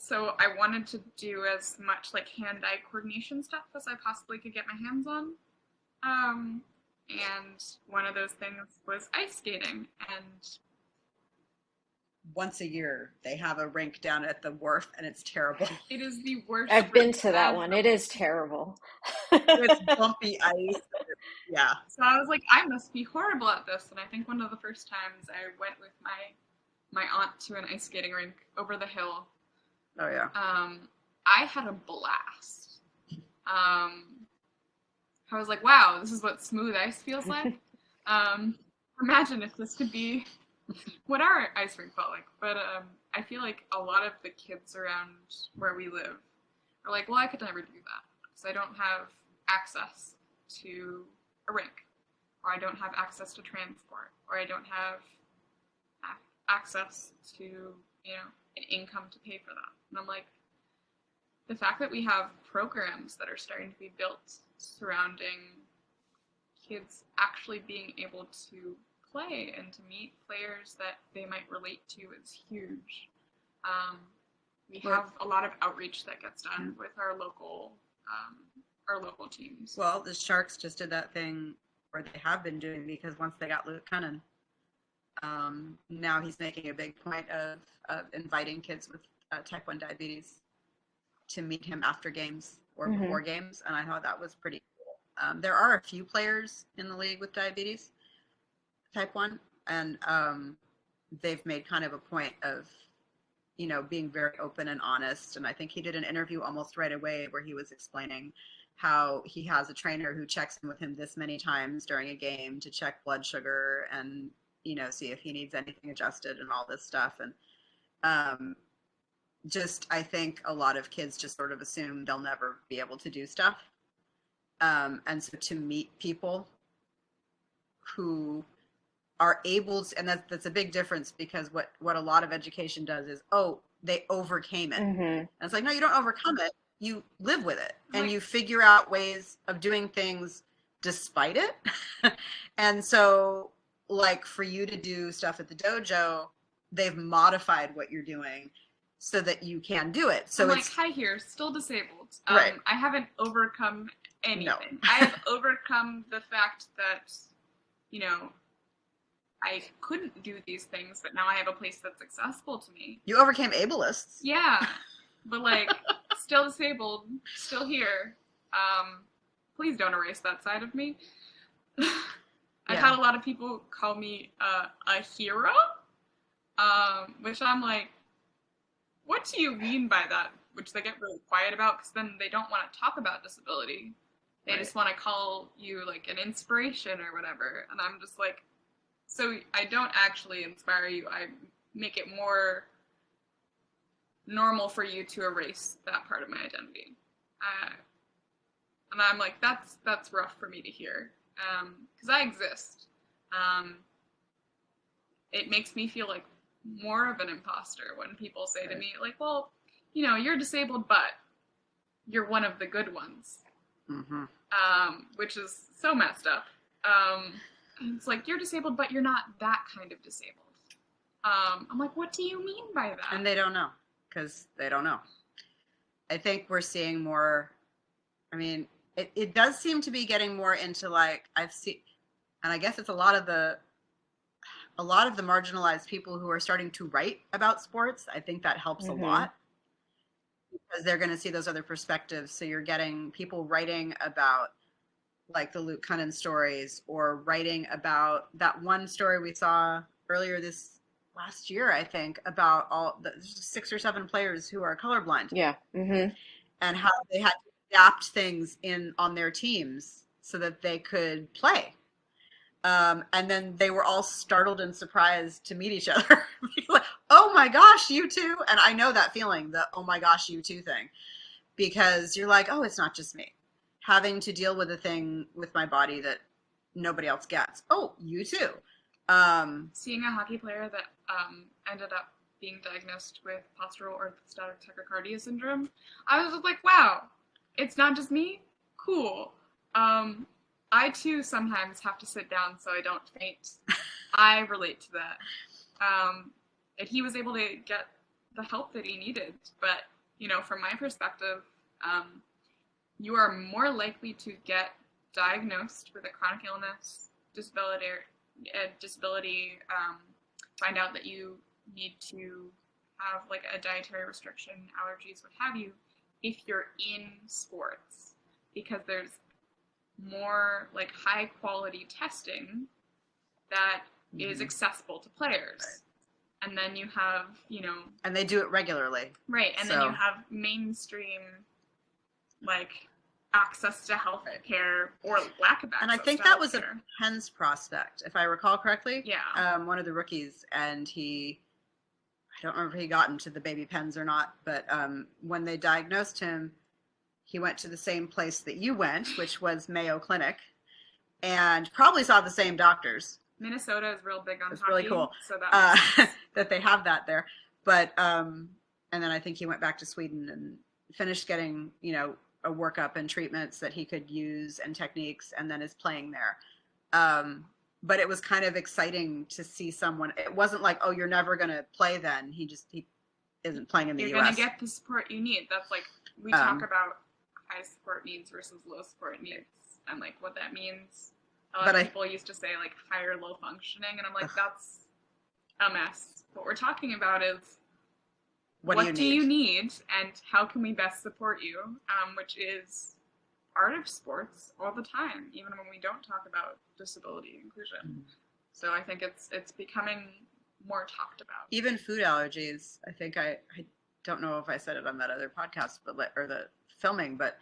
So I wanted to do as much like hand-eye coordination stuff as I possibly could get my hands on. And one of those things was ice skating. And once a year, they have a rink down at the wharf, and it's terrible. It is the worst. I've been to that one. It is terrible. It's bumpy ice. Yeah. So I was like, I must be horrible at this. And I think one of the first times I went with my aunt to an ice skating rink over the hill. Oh, yeah. I had a blast. I was like, wow, this is what smooth ice feels like. Imagine if this could be what our ice rink felt like. But I feel like a lot of the kids around where we live are like, well, I could never do that because I don't have access to a rink, or I don't have access to transport, or I don't have access to, you know, an income to pay for that. And I'm like, the fact that we have programs that are starting to be built surrounding kids actually being able to play and to meet players that they might relate to is huge. We have a lot of outreach that gets done with our local teams. Well, the Sharks just did that thing, or they have been doing, because once they got Luke Cunnin, now he's making a big point of inviting kids with type 1 diabetes to meet him after games or before games, and I thought that was pretty cool. There are a few players in the league with diabetes, type 1, and they've made kind of a point of, you know, being very open and honest. And I think he did an interview almost right away where he was explaining how he has a trainer who checks in with him this many times during a game to check blood sugar and, you know, see if he needs anything adjusted and all this stuff. And just, I think a lot of kids just sort of assume they'll never be able to do stuff. And so to meet people who are able to, and that's a big difference, because what a lot of education does is, oh, they overcame it. And it's like, no, you don't overcome it. You live with it, and you figure out ways of doing things despite it. And so, like, for you to do stuff at the dojo, they've modified what you're doing so that you can do it. So I'm it's like, hi here, still disabled. Right. I haven't overcome anything. No. I have overcome the fact that, you know, I couldn't do these things, but now I have a place that's accessible to me. You overcame ableists. Yeah, but like, still disabled, still here. Please don't erase that side of me. I've had a lot of people call me a hero, which I'm like, what do you mean by that? Which they get really quiet about, because then they don't want to talk about disability. They just want to call you like an inspiration or whatever. And I'm just like, so I don't actually inspire you. I make it more normal for you to erase that part of my identity. And I'm like, that's rough for me to hear, because I exist. It makes me feel like more of an imposter when people say to me, like, well, you know, you're disabled, but you're one of the good ones, which is so messed up. It's like, you're disabled, but you're not that kind of disabled. I'm like, what do you mean by that? And they don't know, because they don't know. I think we're seeing more, I mean, it does seem to be getting more into, like, I've seen, and I guess it's a lot of the marginalized people who are starting to write about sports. I think that helps a lot, because they're going to see those other perspectives. So you're getting people writing about, like, the Luke Cunnin stories, or writing about that one story we saw earlier this last year, I think, about all the 6 or 7 players who are colorblind. Yeah. And how they had to adapt things on their teams so that they could play. And then they were all startled and surprised to meet each other. Like, oh my gosh, you too? And I know that feeling, the oh my gosh, you too thing. Because you're like, oh, it's not just me. Having to deal with a thing with my body that nobody else gets. Oh, you too. Seeing a hockey player that ended up being diagnosed with postural orthostatic tachycardia syndrome, I was just like, wow, it's not just me? Cool. I too sometimes have to sit down so I don't faint. I relate to that. And he was able to get the help that he needed. But, you know, from my perspective, you are more likely to get diagnosed with a chronic illness, disability, find out that you need to have like a dietary restriction, allergies, what have you, if you're in sports, because there's more like high quality testing that is accessible to players. Right. And then you have, you know, and they do it regularly. Right. And then you have mainstream like access to health care or lack of access. And I think that was a Penn's prospect, if I recall correctly. Yeah. One of the rookies, and I don't remember if he got into the baby Penns or not, but when they diagnosed him, he went to the same place that you went, which was Mayo Clinic, and probably saw the same doctors. Minnesota is real big on It's hockey, really cool so that makes sense. that they have that there. But and then I think he went back to Sweden and finished getting, a workup and treatments that he could use and techniques, and then is playing there. But it was kind of exciting to see someone. It wasn't like, oh, you're never going to play then. He isn't playing in the You're US. going to get the support you need. That's like, we talk about high support needs versus low support needs, and like what that means. A lot of people used to say like higher low functioning, and I'm like, that's a mess. What we're talking about is what do you need and how can we best support you, which is part of sports all the time, even when we don't talk about disability inclusion. Mm-hmm. So I think it's becoming more talked about. Even food allergies. I think I don't know if I said it on that other podcast, or the filming, but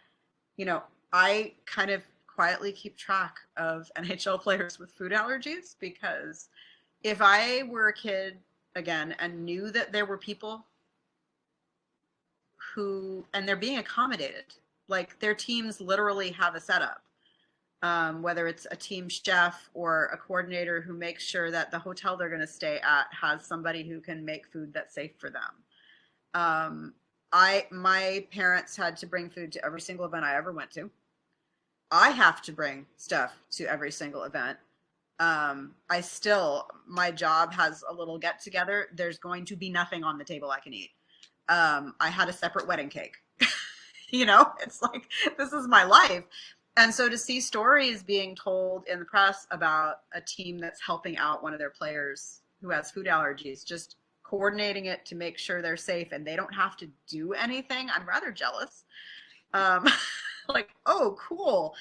I kind of quietly keep track of NHL players with food allergies, because if I were a kid again and knew that there were people and they're being accommodated, like their teams literally have a setup, whether it's a team chef or a coordinator who makes sure that the hotel they're going to stay at has somebody who can make food that's safe for them. My parents had to bring food to every single event I ever went to. I have to bring stuff to every single event. My job has a little get together. There's going to be nothing on the table I can eat. I had a separate wedding cake. It's like, this is my life. And so to see stories being told in the press about a team that's helping out one of their players who has food allergies, just coordinating it to make sure they're safe and they don't have to do anything, I'm rather jealous. Like, oh, cool.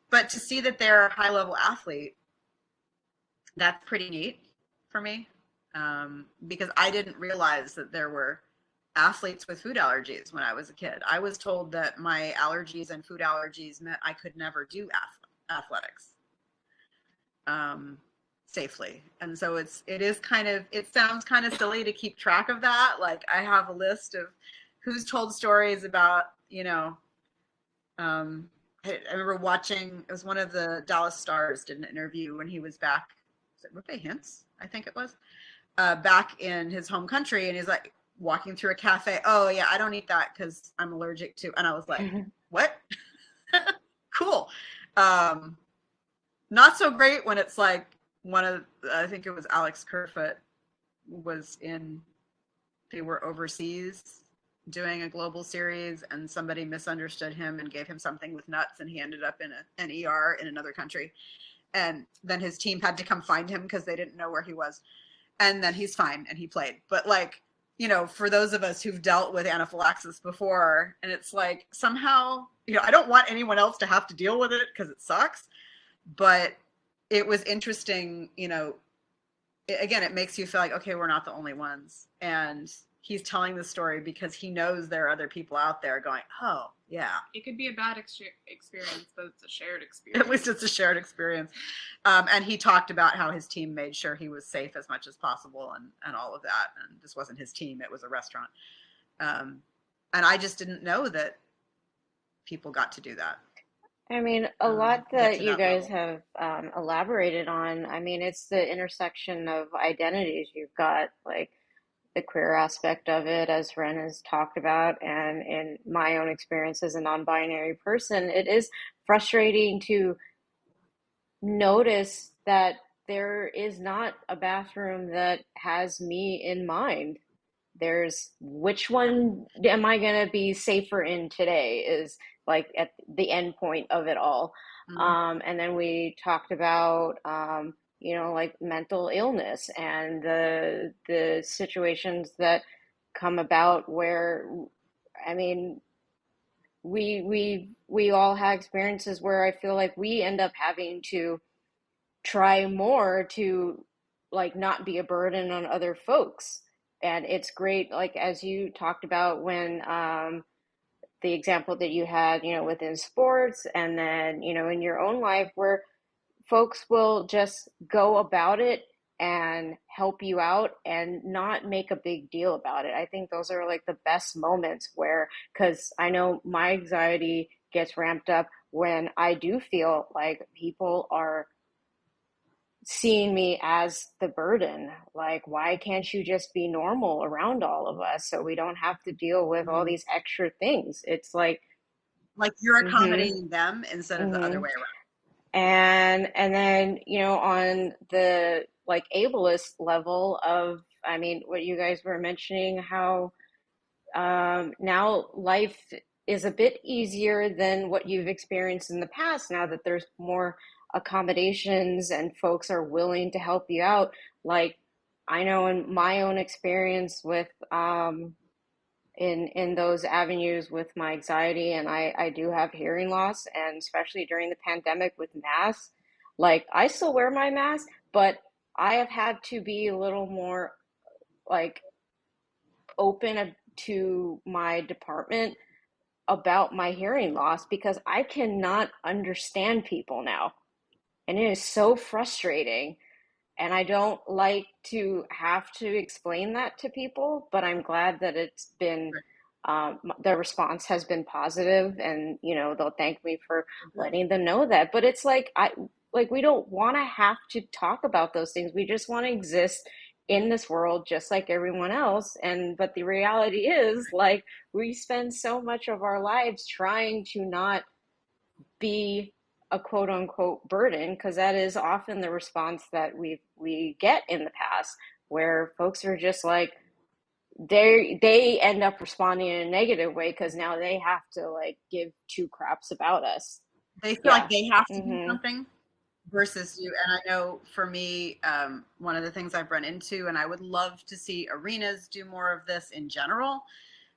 But to see that they're a high-level athlete, that's pretty neat for me, because I didn't realize that there were athletes with food allergies when I was a kid. I was told that my allergies and food allergies meant I could never do athletics safely. And so it sounds kind of silly to keep track of that. Like, I have a list of who's told stories about, I remember watching, it was one of the Dallas Stars did an interview when he was back, was it Rupe Hintz? I think it was, back in his home country, and he's like walking through a cafe. Oh yeah, I don't eat that because I'm allergic to, and I was like, what? Cool. Not so great when it's like I think it was Alex Kerfoot they were overseas doing a global series, and somebody misunderstood him and gave him something with nuts, and he ended up in an ER in another country. And then his team had to come find him because they didn't know where he was. And then he's fine and he played. But like, for those of us who've dealt with anaphylaxis before, and it's like, somehow, I don't want anyone else to have to deal with it because it sucks. But it was interesting, again, it makes you feel like, okay, we're not the only ones. And he's telling the story because he knows there are other people out there going, oh, yeah. It could be a bad experience, but it's a shared experience. At least it's a shared experience. And he talked about how his team made sure he was safe as much as possible and all of that. And this wasn't his team, it was a restaurant. And I just didn't know that people got to do that. I mean, a lot that you guys have elaborated on. I mean, it's the intersection of identities. You've got like the queer aspect of it, as Wren has talked about, and in my own experience as a non-binary person, it is frustrating to notice that there is not a bathroom that has me in mind. There's which one am I going to be safer in today is like at the end point of it all. Mm-hmm. And then we talked about like mental illness and the situations that come about where, I mean, we all have experiences where I feel like we end up having to try more to like not be a burden on other folks. And it's great, like as you talked about when the example that you had, within sports, and then, in your own life where folks will just go about it and help you out and not make a big deal about it. I think those are like the best moments because I know my anxiety gets ramped up when I do feel like people are seeing me as the burden. Like, why can't you just be normal around all of us so we don't have to deal with all Mhm. these extra things? It's Like you're mm-hmm, accommodating them instead of the other mm-hmm. way around. And then, on the like ableist level of, I mean, what you guys were mentioning, how now life is a bit easier than what you've experienced in the past now that there's more accommodations and folks are willing to help you out. Like, I know in my own experience with in those avenues with my anxiety, and I do have hearing loss, and especially during the pandemic with masks, like I still wear my mask, but I have had to be a little more like open to my department about my hearing loss because I cannot understand people now. And it is so frustrating. And I don't like to have to explain that to people, but I'm glad that it's been, Right. the response has been positive, and they'll thank me for Oh, good. letting them know that. But it's like we don't want to have to talk about those things. We just want to exist in this world just like everyone else. And but the reality is, like, we spend so much of our lives trying to not be a quote unquote burden, because that is often the response that we get in the past, where folks are just like, they end up responding in a negative way because now they have to like give two craps about us. They feel Yeah. like they have to do Mm-hmm. something versus you. And I know for me, one of the things I've run into, and I would love to see arenas do more of this in general,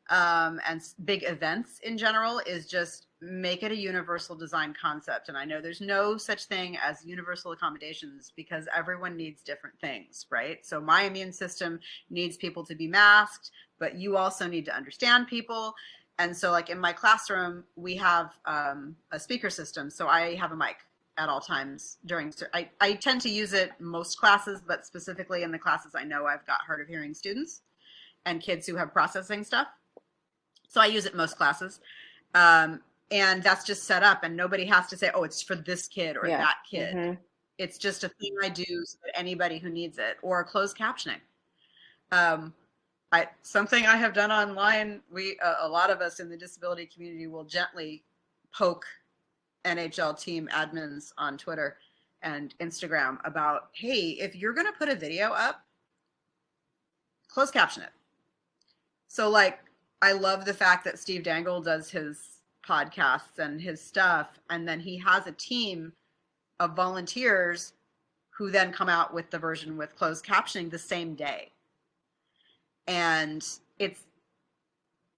and big events in general, is just make it a universal design concept. And I know there's no such thing as universal accommodations because everyone needs different things, right? So my immune system needs people to be masked, but you also need to understand people. And so, like in my classroom, we have a speaker system. So I have a mic at all times during, I tend to use it most classes, but specifically in the classes I know I've got hard of hearing students and kids who have processing stuff. So I use it most classes. Um, and that's just set up, and nobody has to say, oh, it's for this kid or Yeah. that kid. Mm-hmm. It's just a thing I do so that anybody who needs it, or closed captioning. Um, something I have done online, a lot of us in the disability community will gently poke NHL team admins on Twitter and Instagram about, hey, if you're going to put a video up, closed caption it. So, like, I love the fact that Steve Dangle does his podcasts and his stuff, and then he has a team of volunteers who then come out with the version with closed captioning the same day. And it's,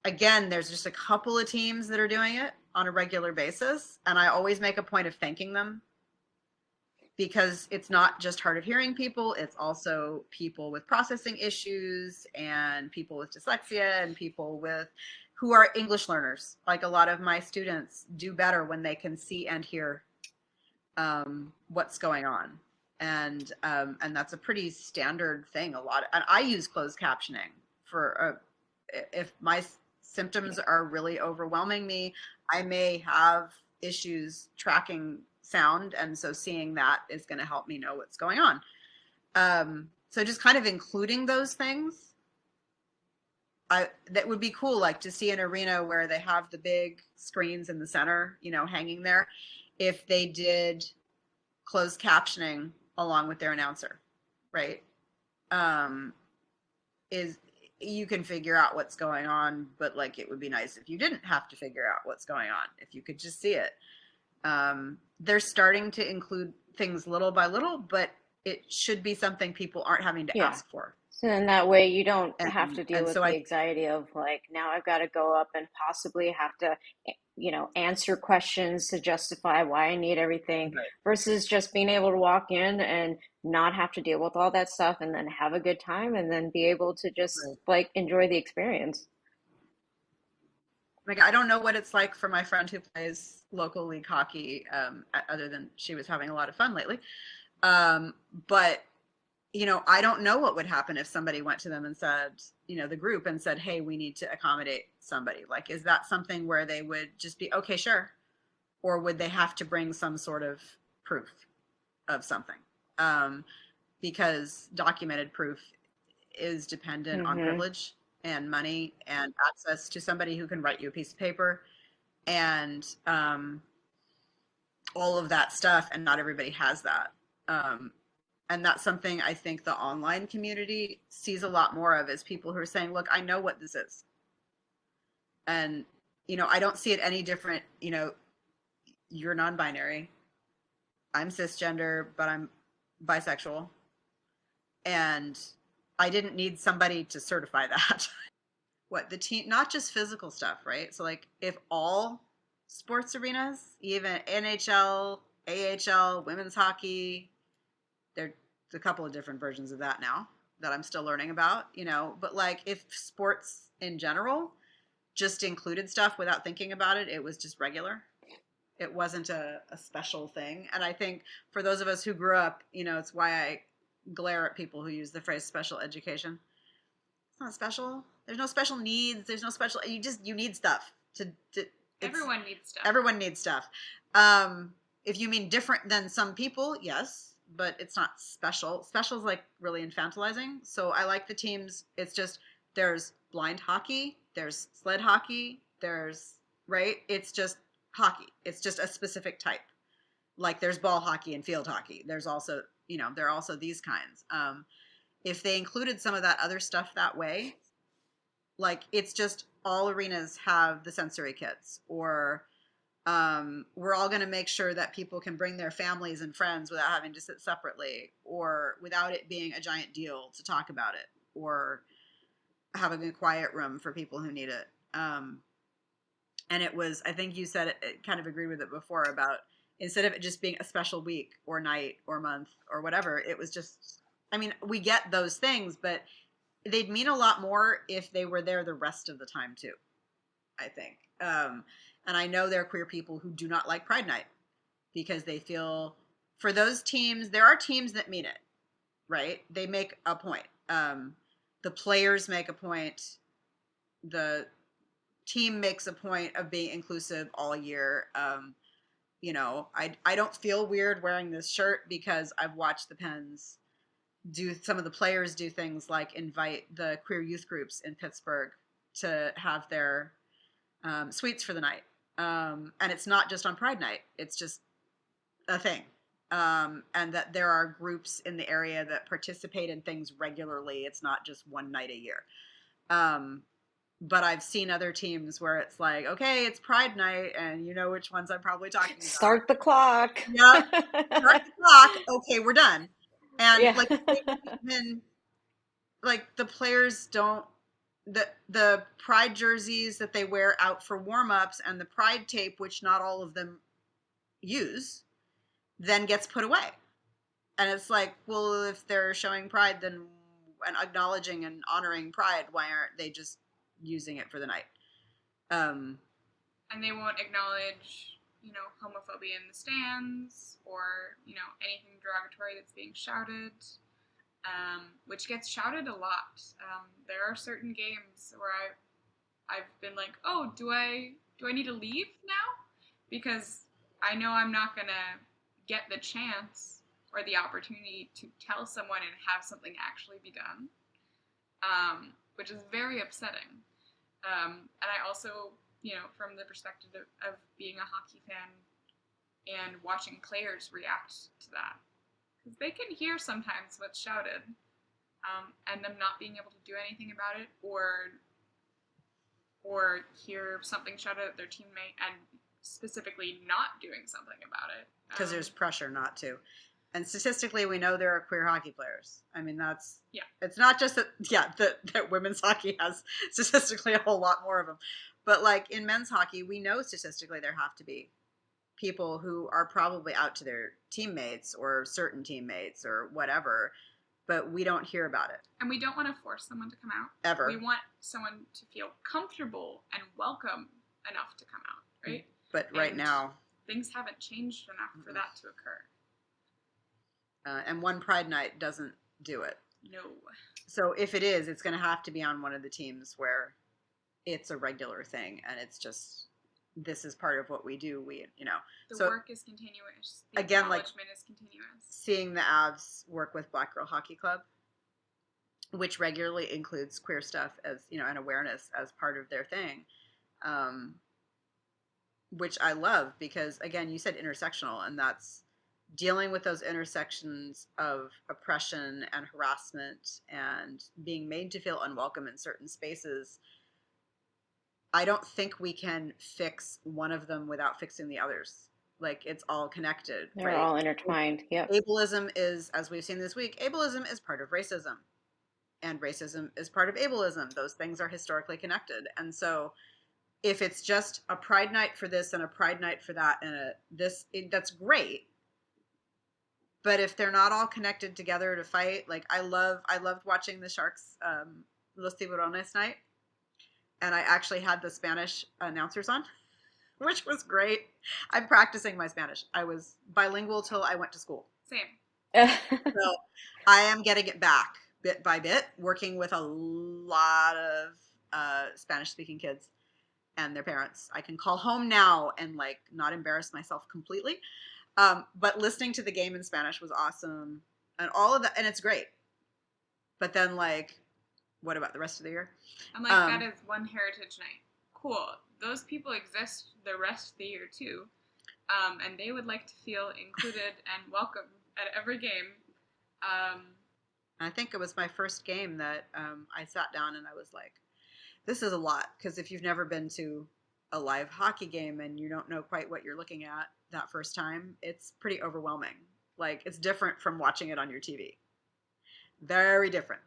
again, there's just a couple of teams that are doing it on a regular basis, and I always make a point of thanking them because it's not just hard of hearing people, it's also people with processing issues and people with dyslexia and people with who are English learners. Like a lot of my students do better when they can see and hear what's going on. And that's a pretty standard thing. And I use closed captioning for if my symptoms are really overwhelming me, I may have issues tracking sound, and so seeing that is going to help me know what's going on. So just kind of including those things, that would be cool, like to see an arena where they have the big screens in the center, hanging there, if they did closed captioning along with their announcer, right? Is you can figure out what's going on, but like it would be nice if you didn't have to figure out what's going on, if you could just see it. They're starting to include things little by little, but it should be something people aren't having to Yeah. ask for. So then that way you don't have to deal And with so the anxiety of like, now I've got to go up and possibly have to, answer questions to justify why I need everything, Right. versus just being able to walk in and not have to deal with all that stuff and then have a good time and then be able to just Right. like enjoy the experience. Like, I don't know what it's like for my friend who plays local league hockey, other than she was having a lot of fun lately. But I don't know what would happen if somebody went to them and said, the group, and said, hey, we need to accommodate somebody. Like, is that something where they would just be, okay, sure. or would they have to bring some sort of proof of something? Because documented proof is dependent on Mm-hmm. privilege and money and access to somebody who can write you a piece of paper and all of that stuff, and not everybody has that. Um, and that's something I think the online community sees a lot more of, is people who are saying, look, I know what this is. And, I don't see it any different. You're non-binary. I'm cisgender, but I'm bisexual. And I didn't need somebody to certify that. What the team, not just physical stuff, right? So like if all sports arenas, even NHL, AHL, women's hockey, there's a couple of different versions of that now that I'm still learning about, but like if sports in general just included stuff without thinking about it, it was just regular. It wasn't a special thing. And I think for those of us who grew up, it's why I glare at people who use the phrase special education. It's not special. There's no special needs. There's no special. You need stuff Everyone needs stuff. Everyone needs stuff. If you mean different than some people, yes, but it's not special. Special is like really infantilizing. So I like the teams. It's just there's blind hockey, there's sled hockey, right. It's just hockey. It's just a specific type. Like there's ball hockey and field hockey. There's also there are also these kinds. If they included some of that other stuff that way, like it's just all arenas have the sensory kits, or we're all going to make sure that people can bring their families and friends without having to sit separately, or without it being a giant deal to talk about it, or having a quiet room for people who need it. And it was, I think you said it kind of agreed with it before about instead of it just being a special week or night or month or whatever, it was just, I mean, we get those things, but they'd mean a lot more if they were there the rest of the time too, I think. And I know there are queer people who do not like Pride Night because they feel, for those teams, there are teams that mean it, right? They make a point. The players make a point. The team makes a point of being inclusive all year. I don't feel weird wearing this shirt because I've watched the Pens some of the players do things like invite the queer youth groups in Pittsburgh to have their suites for the night. And it's not just on Pride Night. It's just a thing. And that there are groups in the area that participate in things regularly. It's not just one night a year. But I've seen other teams where it's like, okay, it's Pride Night, and you know which ones I'm probably talking about. Start the clock. Yep. Start the clock. Okay, we're done. And Yeah. like the players don't, the Pride jerseys that they wear out for warm-ups and the Pride tape, which not all of them use, then gets put away. And it's like, well, if they're showing Pride and acknowledging and honoring Pride, why aren't they just using it for the night? And they won't acknowledge, homophobia in the stands, or, anything derogatory that's being shouted, which gets shouted a lot. There are certain games where I've been like, oh, do I need to leave now? Because I know I'm not going to get the chance or the opportunity to tell someone and have something actually be done, which is very upsetting. And I also, from the perspective of being a hockey fan and watching players react to that, because they can hear sometimes what's shouted, and them not being able to do anything about it, or hear something shouted at their teammate and specifically not doing something about it. Because there's pressure not to. And statistically, we know there are queer hockey players. I mean, it's not just that women's hockey has statistically a whole lot more of them. But like in men's hockey, we know statistically there have to be people who are probably out to their teammates or certain teammates or whatever, but we don't hear about it. And we don't want to force someone to come out. Ever. We want someone to feel comfortable and welcome enough to come out, right? But right now, things haven't changed enough for that to occur. And one Pride Night doesn't do it. No. So if it is, it's going to have to be on one of the teams where it's a regular thing and it's just this is part of what we do. The So work is continuous. The again, like acknowledgement is continuous. seeing the Avs work with Black Girl Hockey Club, which regularly includes queer stuff as, and awareness as part of their thing. Which I love because, again, you said intersectional, and that's dealing with those intersections of oppression and harassment and being made to feel unwelcome in certain spaces. I don't think we can fix one of them without fixing the others. Like, it's all connected, They're right? all intertwined. Yep. Ableism is, as we've seen this week, ableism is part of racism, and racism is part of ableism. Those things are historically connected. And so if it's just a pride night for this and a pride night for that and that's great. But if they're not all connected together to fight, like I loved watching the Sharks Los Tiburones night, and I actually had the Spanish announcers on, which was great. I'm practicing my Spanish. I was bilingual till I went to school. Same. So I am getting it back bit by bit, working with a lot of Spanish speaking kids and their parents. I can call home now and like not embarrass myself completely. But listening to the game in Spanish was awesome, and all of that, and it's great. But then, like, what about the rest of the year? I'm like, that is one heritage night. Cool. Those people exist the rest of the year too, and they would like to feel included and welcome at every game. I think it was my first game that I sat down and I was like, this is a lot, because if you've never been to a live hockey game and you don't know quite what you're looking at that first time, it's pretty overwhelming. Like, it's different from watching it on your TV. Very different.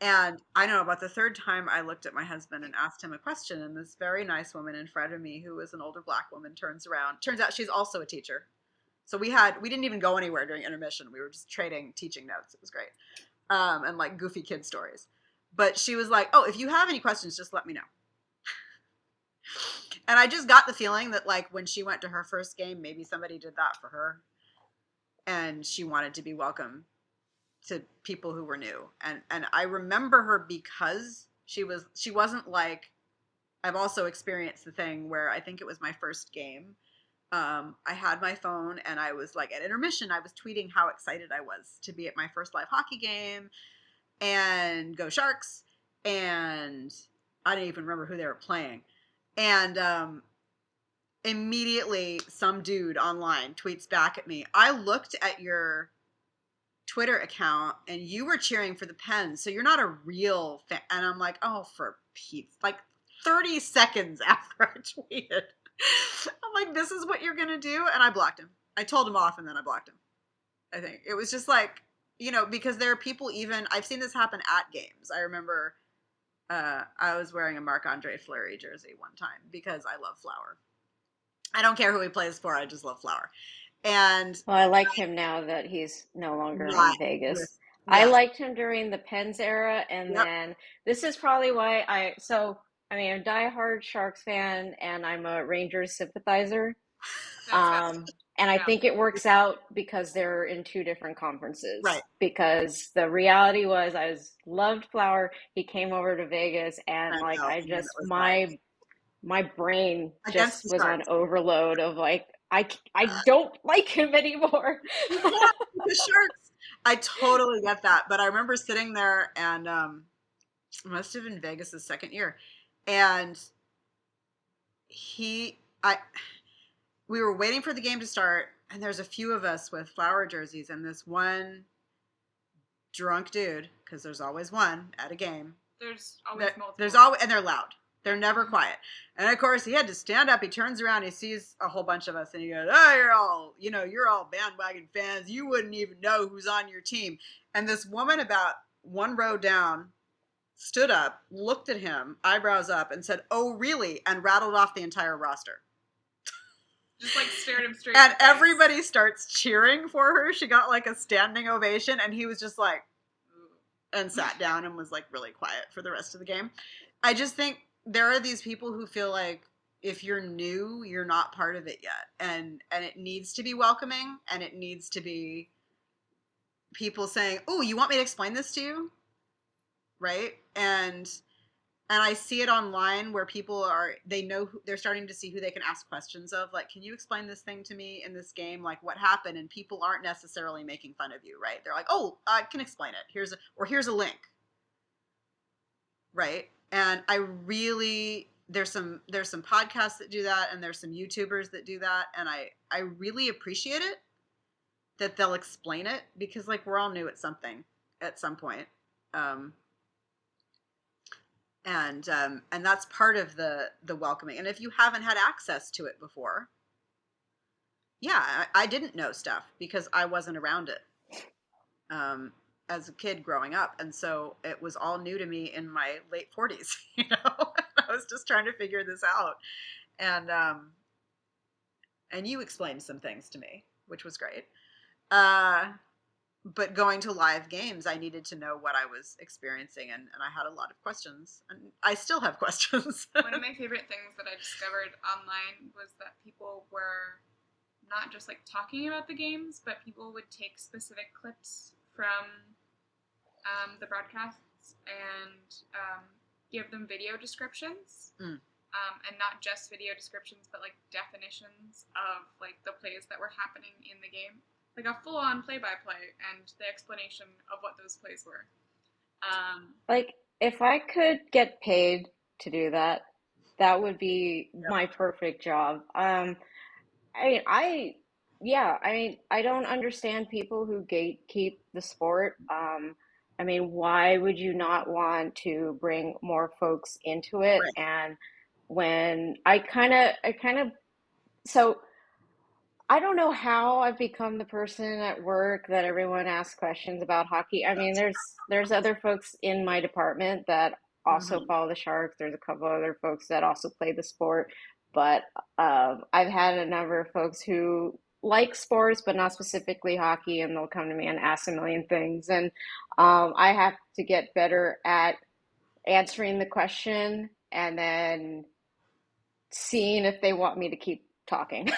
And I know about the third time I looked at my husband and asked him a question, and this very nice woman in front of me, who was an older Black woman, turns around. Turns out she's also a teacher. So we didn't even go anywhere during intermission. We were just trading teaching notes. It was great. And like goofy kid stories. But she was like, oh, if you have any questions, just let me know. And I just got the feeling that, like, when she went to her first game, maybe somebody did that for her. And she wanted to be welcome to people who were new. And I remember her because she wasn't like, I've also experienced the thing where I think it was my first game. I had my phone and I was like, at intermission, I was tweeting how excited I was to be at my first live hockey game and go Sharks. And I didn't even remember who they were playing. And immediately some dude online tweets back at me, I looked at your Twitter account and you were cheering for the Pens, so you're not a real fan. And I'm like, oh, for Pete's, like 30 seconds after I tweeted, I'm like, this is what you're going to do? And I blocked him. I told him off and then I blocked him. I think it was just like, because there are people, even, I've seen this happen at games. I remember I was wearing a Marc-Andre Fleury jersey one time because I love Flower. I don't care who he plays for. I just love Flower. And Well, I like him now that he's no longer not in Vegas. with, I yes, liked him during the Pens era, and yep, then this is probably why I mean, I'm a diehard Sharks fan, and I'm a Rangers sympathizer. That's best. And I Yeah. think it works out because they're in two different conferences. right. Because the reality was, loved Flower. He came over to Vegas, and I like know. And then it was like my brain against just the was on Sharks. overload of like I don't like him anymore. You can't with the Sharks. I totally get that. But I remember sitting there and it must have been Vegas' second year. And he I we were waiting for the game to start, and there's a few of us with Flower jerseys, and this one drunk dude, because there's always one at a game. There's always multiple. There's always, and they're loud. They're never quiet. And of course, he had to stand up. He turns around, he sees a whole bunch of us, and he goes, "Oh, you're all bandwagon fans. You wouldn't even know who's on your team." And this woman, about one row down, stood up, looked at him, eyebrows up, and said, "Oh, really?" and rattled off the entire roster. Just like stared him straight. And everybody starts cheering for her. She got like a standing ovation, and he was just like, and sat down and was like really quiet for the rest of the game. I just think there are these people who feel like if you're new, you're not part of it yet. And it needs to be welcoming, and it needs to be people saying, "Oh, you want me to explain this to you?" Right? And I see it online where people are, they know they're starting to see who they can ask questions of, like, can you explain this thing to me in this game, like what happened? And people aren't necessarily making fun of you, right? They're like, oh, I can explain it, here's a link, right? And I really, there's some podcasts that do that, and there's some YouTubers that do that, and I really appreciate it that they'll explain it, because like we're all new at something at some point. um and that's part of the welcoming. And if you haven't had access to it before, yeah, I didn't know stuff because I wasn't around it um as a kid growing up, and so it was all new to me in my late 40s. I was just trying to figure this out. And um and you explained some things to me, which was great. uh but going to live games, I needed to know what I was experiencing, and I had a lot of questions, and I still have questions. One of my favorite things that I discovered online was that people were not just like talking about the games, but people would take specific clips from the broadcasts and give them video descriptions. And not just video descriptions, but like definitions of like the plays that were happening in the game, like a full-on play-by-play and the explanation of what those plays were. Like, if I could get paid to do that, that would be Yep. my perfect job. I, yeah, I don't understand people who gatekeep the sport. I mean, why would you not want to bring more folks into it? Right. And when so I don't know how I've become the person at work that everyone asks questions about hockey. I mean, That's there's other folks in my department that also hmm follow the Sharks. There's a couple other folks that also play the sport, but I've had a number of folks who like sports, but not specifically hockey, and they'll come to me and ask a million things, and I have to get better at answering the question and then seeing if they want me to keep talking.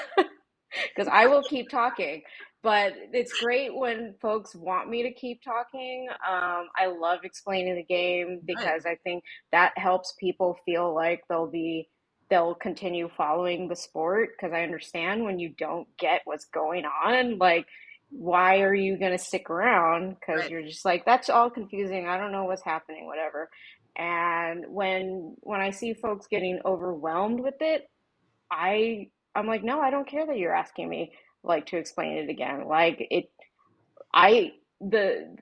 Because I will keep talking. But it's great when folks want me to keep talking. I love explaining the game right. because I think that helps people feel like they'll continue following the sport. Because I understand when you don't get what's going on, like why are you going to stick around? Because Right. you're just like, that's all confusing. I don't know what's happening, whatever. And when I see folks getting overwhelmed with it, I'm like, no, I don't care that you're asking me like to explain it again. Like it I the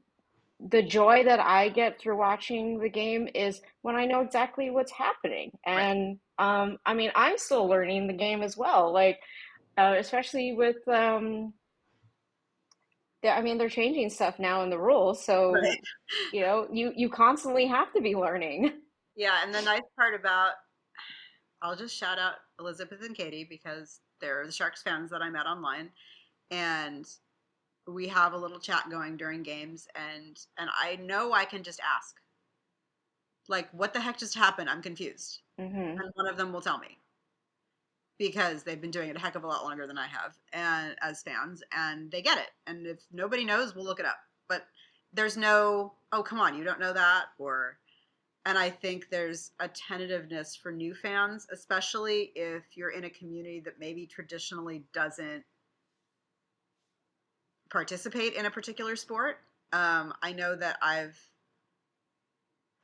joy that I get through watching the game is when I know exactly what's happening. Right. And I mean, I'm still learning the game as well. Like especially with I mean, they're changing stuff now in the rules, Right. so you constantly have to be learning. Yeah, and the nice part about, I'll just shout out Elizabeth and Katie because they're the Sharks fans that I met online, and we have a little chat going during games, and I know I can just ask, like, what the heck just happened? I'm confused. Hmm. And one of them will tell me because they've been doing it a heck of a lot longer than I have, and as fans, and they get it. And if nobody knows, we'll look it up. But there's no, oh, come on, you don't know that, or, and I think there's a tentativeness for new fans, especially if you're in a community that maybe traditionally doesn't participate in a particular sport. I know that I've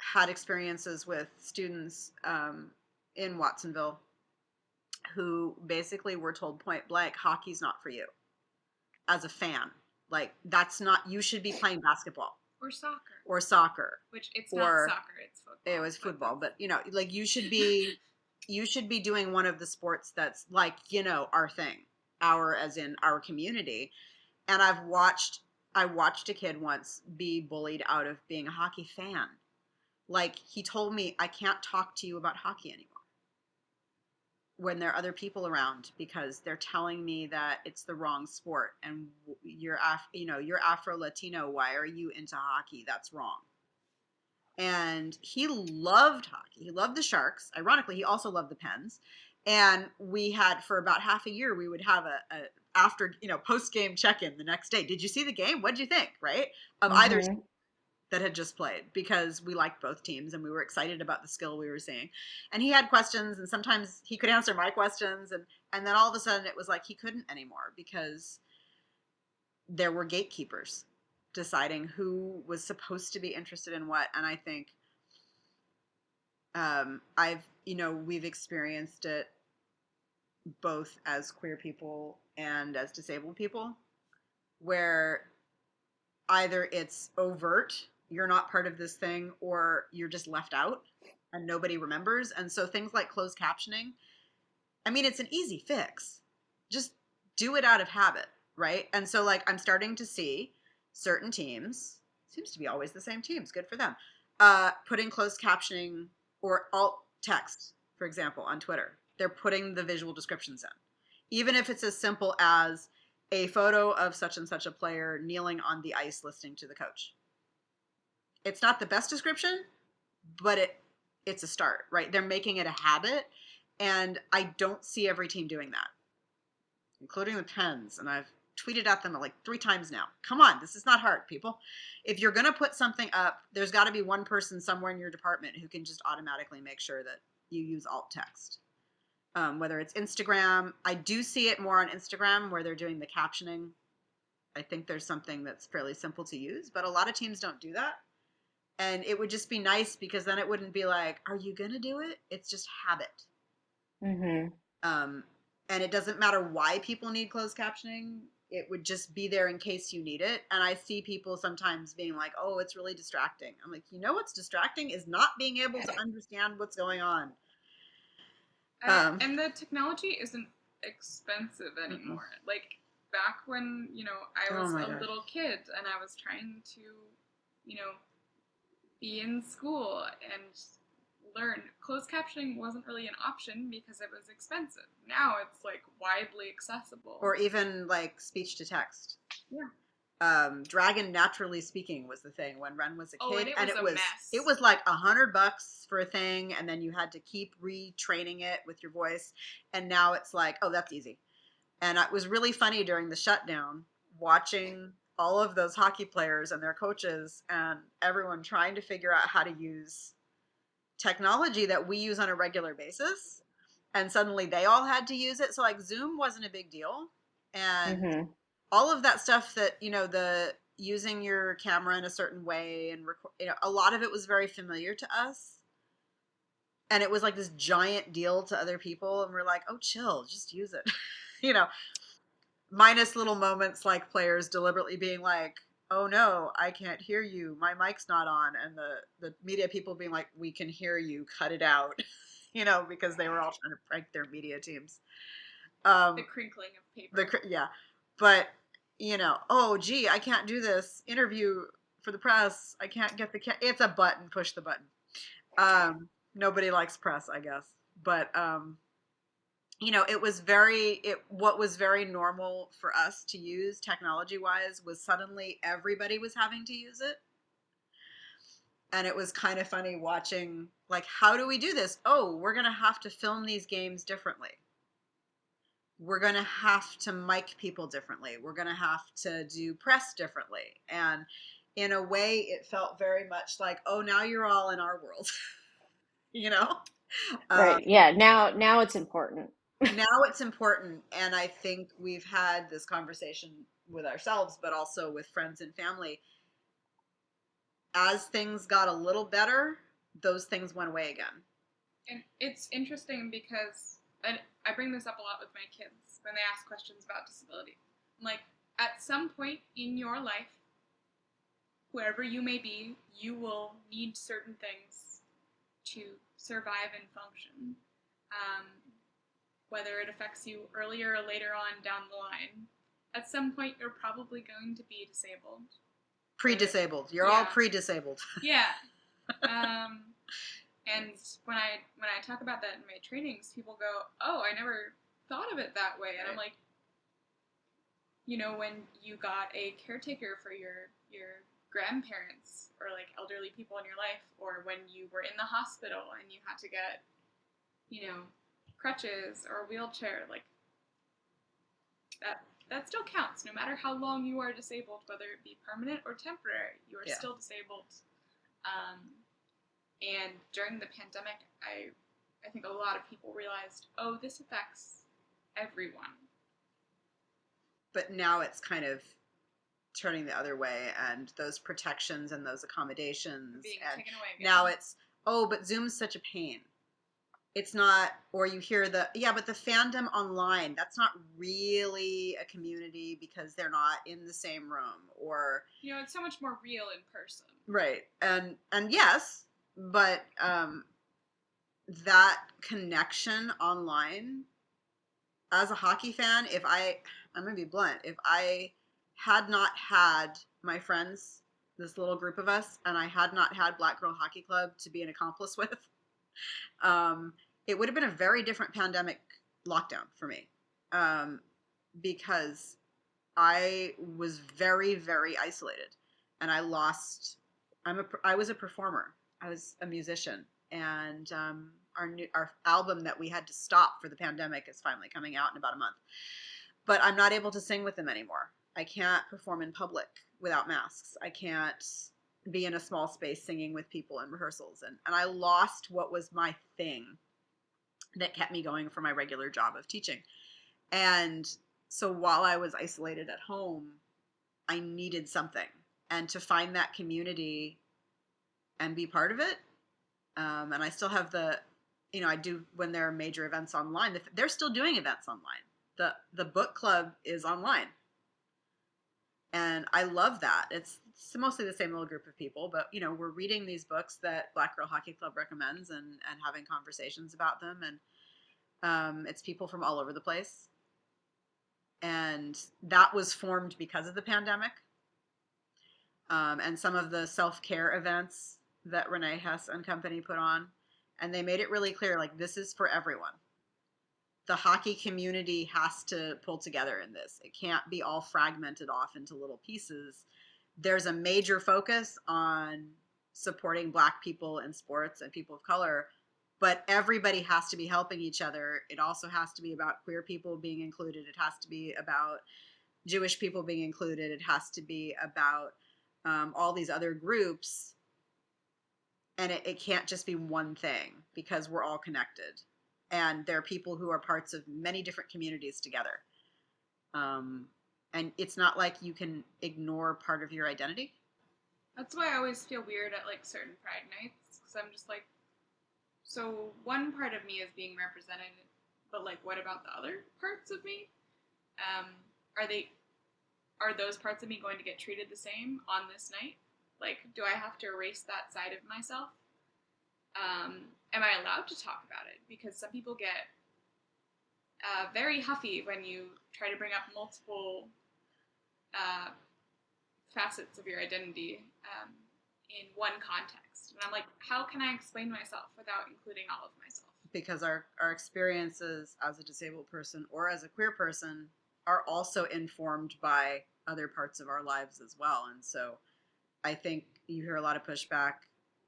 had experiences with students in Watsonville who basically were told point blank, hockey's not for you as a fan. Like, that's not, you should be playing basketball Or soccer, or soccer, which it's not or soccer, it's football. it was football, but like you should be doing one of the sports that's like, our thing, our, as in our community. And I watched a kid once be bullied out of being a hockey fan. Like, he told me, I can't talk to you about hockey anymore when there are other people around because they're telling me that it's the wrong sport, and you're Afro Latino, why are you into hockey? That's wrong. And he loved hockey. He loved the Sharks. Ironically, he also loved the Pens. And we had, for about half a year, we would have a after, post game check in the next day. Did you see the game? What did you think? Right? Of either. Hmm. that had just played because we liked both teams and we were excited about the skill we were seeing. And he had questions, and sometimes he could answer my questions, and then all of a sudden it was like he couldn't anymore because there were gatekeepers deciding who was supposed to be interested in what. And I think we've experienced it both as queer people and as disabled people, where either it's overt, you're not part of this thing, or you're just left out and nobody remembers. And so things like closed captioning, I mean, it's an easy fix. Just do it out of habit, right? And so, like, I'm starting to see certain teams, seems to be always the same teams, good for them, putting closed captioning or alt text, for example, on Twitter. They're putting the visual descriptions in. Even if it's as simple as a photo of such and such a player kneeling on the ice listening to the coach. It's not the best description, but it's a start, right? They're making it a habit, and I don't see every team doing that, including the Pens, and I've tweeted at them like 3 times now. Come on, this is not hard, people. If you're going to put something up, there's got to be one person somewhere in your department who can just automatically make sure that you use alt text. Whether it's Instagram, I do see it more on Instagram where they're doing the captioning. I think there's something that's fairly simple to use, but a lot of teams don't do that. And it would just be nice because then it wouldn't be like, are you going to do it? It's just habit. Mm-hmm. And it doesn't matter why people need closed captioning. It would just be there in case you need it. And I see people sometimes being like, oh, it's really distracting. I'm like, what's distracting is not being able to understand what's going on. And the technology isn't expensive anymore. Like back when, I was a little kid and I was trying to, be in school and learn, closed captioning wasn't really an option because it was expensive. Now it's like widely accessible. Or even like speech to text. Yeah. Dragon Naturally Speaking was the thing when Wren was a kid, and it was a mess. It was like $100 for a thing, and then you had to keep retraining it with your voice. And now it's like, oh, that's easy. And it was really funny during the shutdown watching all of those hockey players and their coaches and everyone trying to figure out how to use technology that we use on a regular basis. And suddenly they all had to use it. So like Zoom wasn't a big deal. And all of that stuff that, the using your camera in a certain way and a lot of it was very familiar to us. And it was like this giant deal to other people. And we're like, oh, chill, just use it. Minus little moments like players deliberately being like, oh no, I can't hear you. My mic's not on. And the media people being like, we can hear you, cut it out, because they were all trying to prank their media teams. The crinkling of paper. Yeah. But, oh, gee, I can't do this interview for the press. I can't get it's a button, push the button. Nobody likes press, I guess. But, what was very normal for us to use technology-wise was suddenly everybody was having to use it. And it was kind of funny watching, like, how do we do this? Oh, we're going to have to film these games differently. We're going to have to mic people differently. We're going to have to do press differently. And in a way, it felt very much like, oh, now you're all in our world, Right. Yeah. Now it's important. Now it's important. And I think we've had this conversation with ourselves, but also with friends and family. As things got a little better, those things went away again. And it's interesting because I bring this up a lot with my kids when they ask questions about disability. I'm like, at some point in your life, wherever you may be, you will need certain things to survive and function. Whether it affects you earlier or later on down the line, at some point you're probably going to be disabled. Pre-disabled. You're all pre-disabled. Yeah. And when I talk about that in my trainings, people go, oh, I never thought of it that way. And I'm like, when you got a caretaker for your grandparents or like elderly people in your life, or when you were in the hospital and you had to get, crutches or a wheelchair, like that still counts. No matter how long you are disabled, whether it be permanent or temporary, you are Yeah. still disabled. And during the pandemic, I think a lot of people realized, oh, this affects everyone. But now it's kind of turning the other way, and those protections and those accommodations Being and taken away again. now it's, oh, but Zoom's such a pain. It's not, or you hear the, yeah, but the fandom online, that's not really a community because they're not in the same room, or You know, it's so much more real in person. right. And yes, but that connection online, as a hockey fan, I'm gonna be blunt, if I had not had my friends, this little group of us, and I had not had Black Girl Hockey Club to be an accomplice with, it would have been a very different pandemic lockdown for me, because I was very, very isolated, and I lost. I was a performer. I was a musician, and our album that we had to stop for the pandemic is finally coming out in about a month. But I'm not able to sing with them anymore. I can't perform in public without masks. I can't be in a small space singing with people in rehearsals, and I lost what was my thing that kept me going for my regular job of teaching. And so while I was isolated at home, I needed something, and to find that community and be part of it. And I still have I do, when there are major events online, they're still doing events online. The book club is online, and I love that. It's mostly the same little group of people, but we're reading these books that Black Girl Hockey Club recommends, and having conversations about them, and it's people from all over the place. And that was formed because of the pandemic. And some of the self-care events that Renee Hess and company put on, and they made it really clear, like, this is for everyone. The hockey community has to pull together in this. It can't be all fragmented off into little pieces. There's a major focus on supporting Black people in sports and people of color, but everybody has to be helping each other. It also has to be about queer people being included. It has to be about Jewish people being included. It has to be about all these other groups. And it can't just be one thing, because we're all connected. And there are people who are parts of many different communities together. And it's not like you can ignore part of your identity. That's why I always feel weird at like certain Pride nights, because I'm just like, so one part of me is being represented, but like, what about the other parts of me? Are those parts of me going to get treated the same on this night? Like, do I have to erase that side of myself? Am I allowed to talk about it? Because some people get very huffy when you try to bring up multiple facets of your identity in one context. And I'm like, how can I explain myself without including all of myself? Because our experiences as a disabled person or as a queer person are also informed by other parts of our lives as well. And so I think you hear a lot of pushback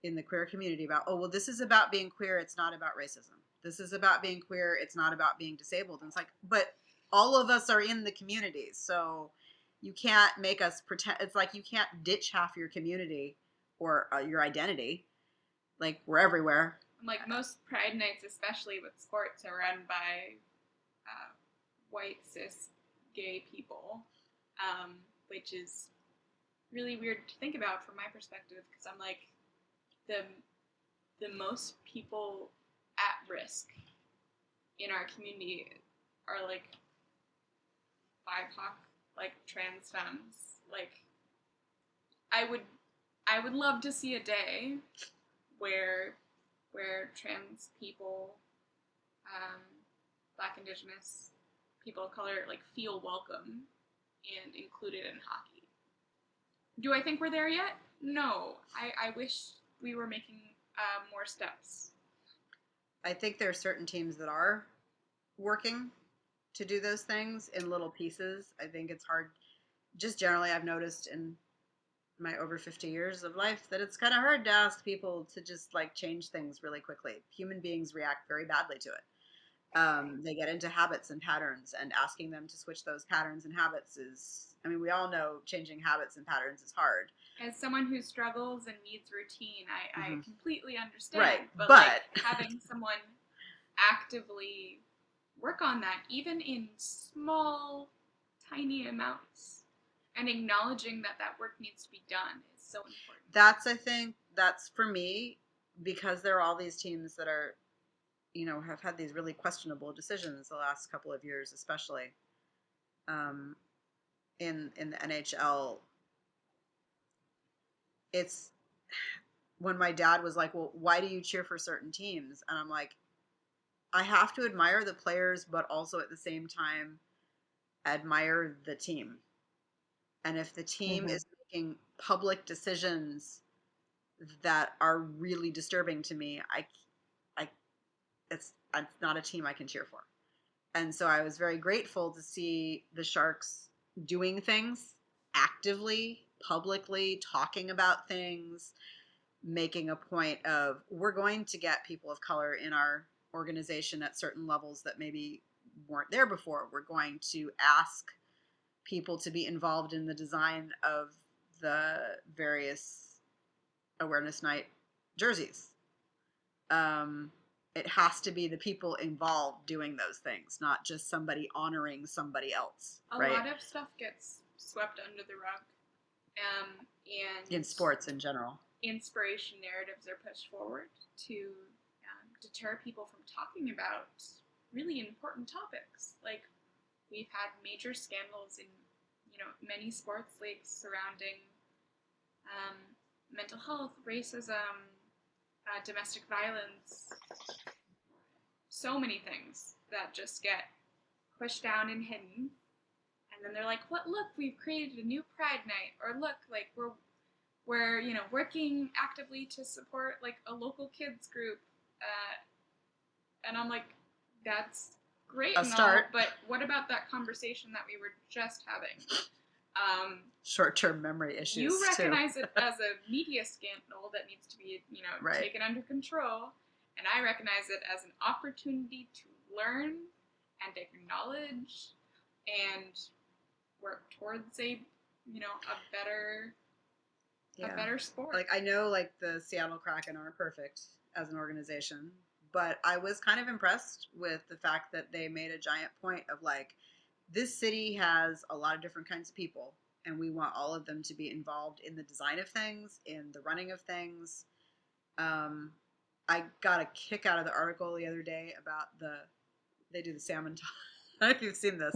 in the queer community about, oh, well, this is about being queer, it's not about racism. This is about being queer, it's not about being disabled. And it's like, but all of us are in the community, so you can't make us pretend. It's like you can't ditch half your community or your identity. Like, we're everywhere. Like, most Pride nights, especially with sports, are run by white, cis, gay people, which is really weird to think about from my perspective, because I'm like, the most people at risk in our community are like BIPOC, like trans femmes. Like, I would love to see a day where trans people, Black, Indigenous, people of color, like, feel welcome and included in hockey. Do I think we're there yet? No. I wish we were making more steps. I think there are certain teams that are working to do those things in little pieces. I think it's hard. Just generally, I've noticed in my over 50 years of life that it's kind of hard to ask people to just like change things really quickly. Human beings react very badly to it. They get into habits and patterns, and asking them to switch those patterns and habits is, I mean, we all know changing habits and patterns is hard. As someone who struggles and needs routine, I completely understand. Right. But like having someone actively work on that, even in small, tiny amounts, and acknowledging that that work needs to be done is so important. That's, I think, that's for me, because there are all these teams that are, you know, have had these really questionable decisions the last couple of years, especially in the NHL. It's when my dad was like, well, why do you cheer for certain teams? And I'm like, I have to admire the players, but also at the same time admire the team. And if the team is making public decisions that are really disturbing to me, it's not a team I can cheer for. And so I was very grateful to see the Sharks doing things actively, publicly, talking about things, making a point of, we're going to get people of color in our organization at certain levels that maybe weren't there before. We're going to ask people to be involved in the design of the various awareness night jerseys. It has to be the people involved doing those things, not just somebody honoring somebody else. A lot of stuff gets swept under the rug, and in sports in general, inspiration narratives are pushed forward to deter people from talking about really important topics. Like, we've had major scandals in, you know, many sports leagues surrounding mental health, racism, domestic violence, so many things that just get pushed down and hidden. And then they're like, "What? Look, we've created a new Pride Night," or "Look, like we're you know, working actively to support like a local kids group," and I'm like, "That's great, a start, but what about that conversation that we were just having?" Short-term memory issues. You recognize it as a media scandal that needs to be, you know, taken under control, and I recognize it as an opportunity to learn and acknowledge and work towards a, you know, a better sport. Like, I know, like, the Seattle Kraken aren't perfect as an organization, but I was kind of impressed with the fact that they made a giant point of, like, this city has a lot of different kinds of people, and we want all of them to be involved in the design of things, in the running of things. I got a kick out of the article the other day about they do the salmon toss. I don't know if you've seen this.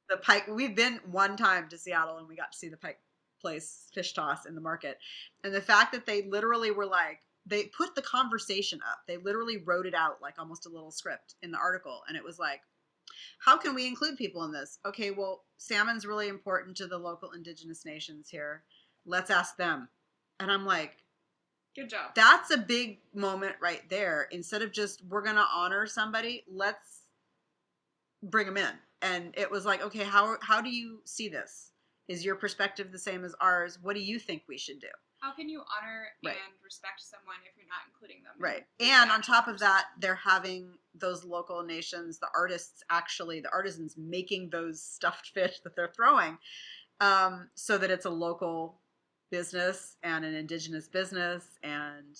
The Pike, we've been one time to Seattle, and we got to see the Pike Place fish toss in the market. And the fact that they literally were like, they put the conversation up. They literally wrote it out like almost a little script in the article. And it was like, how can we include people in this? Okay, well, salmon's really important to the local indigenous nations here. Let's ask them. And I'm like, good job. That's a big moment right there. Instead of just, we're going to honor somebody, let's bring them in. And it was like, okay, how do you see this? Is your perspective the same as ours? What do you think we should do? How can you honor and respect someone if you're not including them? Right. And on top of that, they're having those local nations, the artists, actually, the artisans making those stuffed fish that they're throwing, so that it's a local business and an indigenous business. And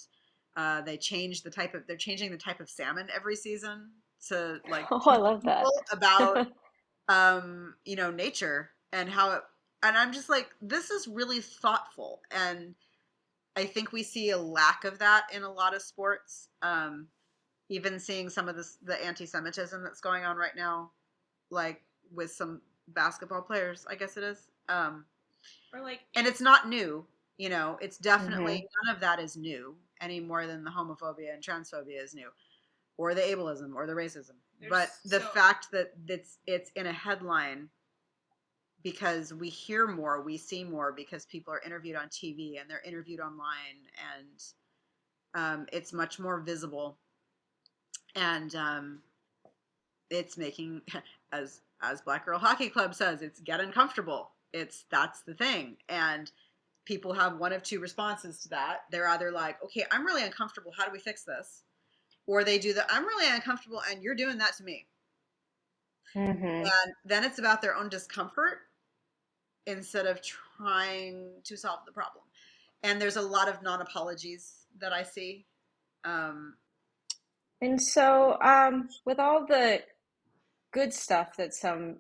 they're changing the type of salmon every season to, like, I love that. about you know, nature and how it, and I'm just like, this is really thoughtful. And I think we see a lack of that in a lot of sports. Even seeing some of the anti-Semitism that's going on right now, like with some basketball players, I guess it is. Or like, and it's not new, you know, it's definitely, none of that is new any more than the homophobia and transphobia is new, or the ableism or the racism. But the fact that it's in a headline because we hear more, we see more, because people are interviewed on TV and they're interviewed online, and it's much more visible. And it's making, as Black Girl Hockey Club says, it's get uncomfortable. That's the thing. And people have one of two responses to that. They're either like, okay, I'm really uncomfortable. How do we fix this? or they do the I'm really uncomfortable and you're doing that to me. Hmm. And then it's about their own discomfort instead of trying to solve the problem. And there's a lot of non-apologies that I see. Um, And so, with all the good stuff that some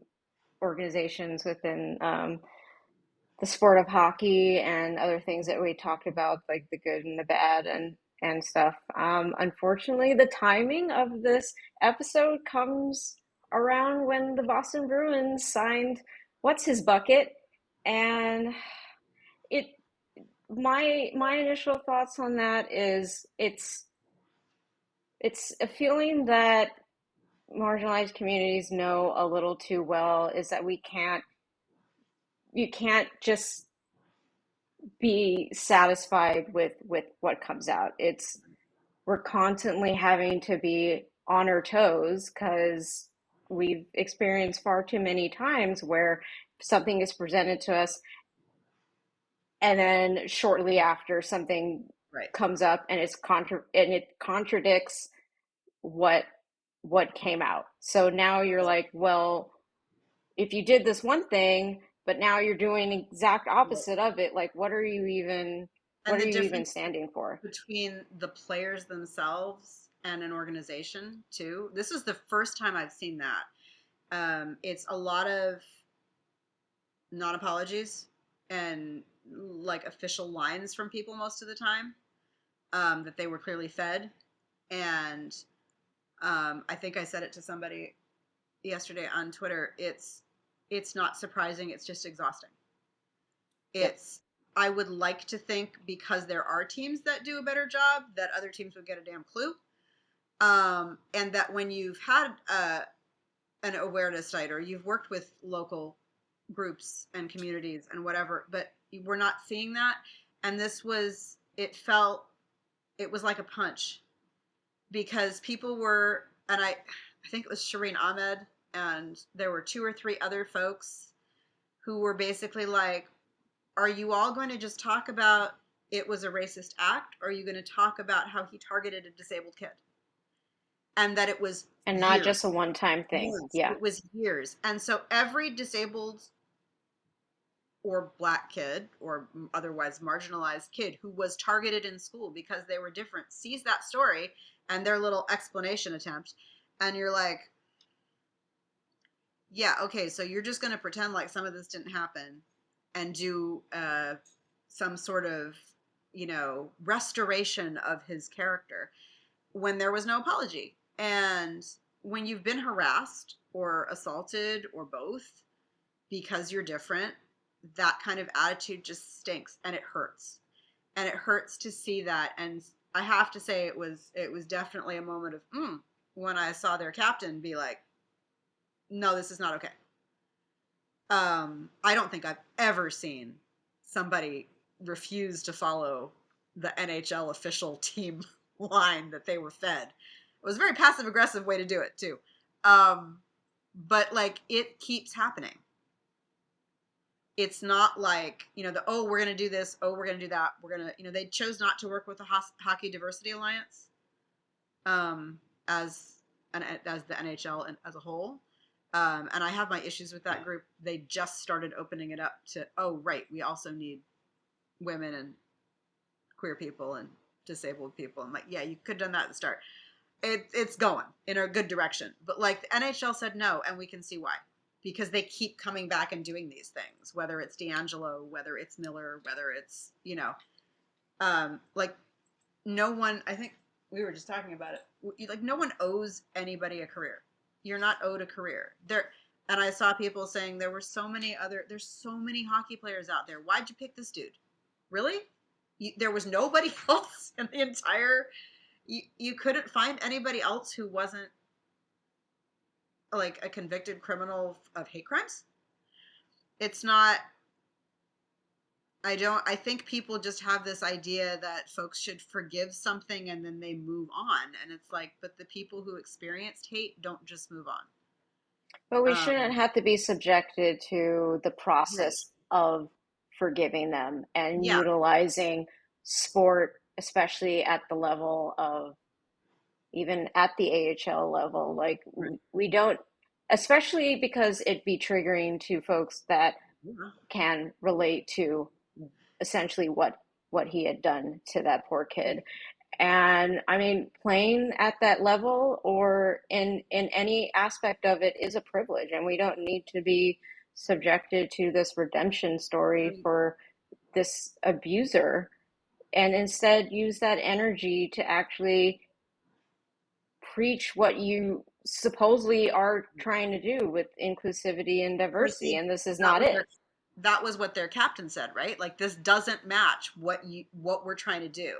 organizations within the sport of hockey and other things that we talked about, like the good and the bad and stuff. Unfortunately, the timing of this episode comes around when the Boston Bruins signed what's his bucket, and it my initial thoughts on that is it's a feeling that marginalized communities know a little too well, is that you can't just be satisfied with what comes out. It's we're constantly having to be on our toes because we've experienced far too many times where something is presented to us and then shortly after something right. comes up and it contradicts what what came out. So now you're like, well, if you did this one thing, but now you're doing the exact opposite of it, like what And are the you even difference standing for? between the players themselves and an organization too. This is the first time I've seen that. It's a lot of non-apologies and like official lines from people most of the time, that they were clearly fed. And I think I said it to somebody yesterday on Twitter. It's not surprising. It's just exhausting. Yep. It's I would like to think because there are teams that do a better job that other teams would get a damn clue. And that when you've had an awareness site or you've worked with local groups and communities and whatever, but we're not seeing that. And it was like a punch because people were, and I think it was Shireen Ahmed, and there were two or three other folks who were basically like, are you all going to just talk about it was a racist act, or are you going to talk about how he targeted a disabled kid? And that it was And not years. just a one-time thing. Yes, Yeah. it was years. And so every disabled or black kid or otherwise marginalized kid who was targeted in school because they were different sees that story and their little explanation attempt. And you're like, yeah, okay, so you're just going to pretend like some of this didn't happen and do some sort of, restoration of his character when there was no apology. And when you've been harassed or assaulted or both because you're different, that kind of attitude just stinks and it hurts. And it hurts to see that. And I have to say it was definitely a moment of when I saw their captain be like, no, this is not okay. I don't think I've ever seen somebody refuse to follow the NHL official team line that they were fed. It was a very passive aggressive way to do it too. Um, but like it keeps happening. It's not like, we're going to do this, we're going to do that. We're going to, they chose not to work with the Hockey Diversity Alliance um, as as the NHL and as a whole. And I have my issues with that group. They just started opening it up to, oh, right, we also need women and queer people and disabled people. I'm like, yeah, you could have done that at the start. It's going in a good direction. But like the NHL said no, and we can see why. Because they keep coming back and doing these things, whether it's D'Angelo, whether it's Miller, whether it's, like no one, I think we were just talking about it. Like no one owes anybody a career. You're not owed a career. And I saw people saying there's so many hockey players out there. Why'd you pick this dude? Really? There was nobody else in the entire, you couldn't find anybody else who wasn't like a convicted criminal of hate crimes? It's not, I think people just have this idea that folks should forgive something and then they move on. And it's like, but the people who experienced hate don't just move But we on. shouldn't have to be subjected to the Right. process of forgiving them and Yeah. utilizing sport, especially at the level of even at the AHL level. Like Right. we don't, especially because it'd be triggering to folks that Yeah. can relate to essentially what he had done to that poor kid. And I mean, playing at that level or in any aspect of it is a privilege, and we don't need to be subjected to this redemption story Right. for this abuser, and instead use that energy to actually preach what you supposedly are trying to do with inclusivity and You diversity, see, and this is that not was it. their that was what their captain said, right? Like this doesn't match what we're trying to do.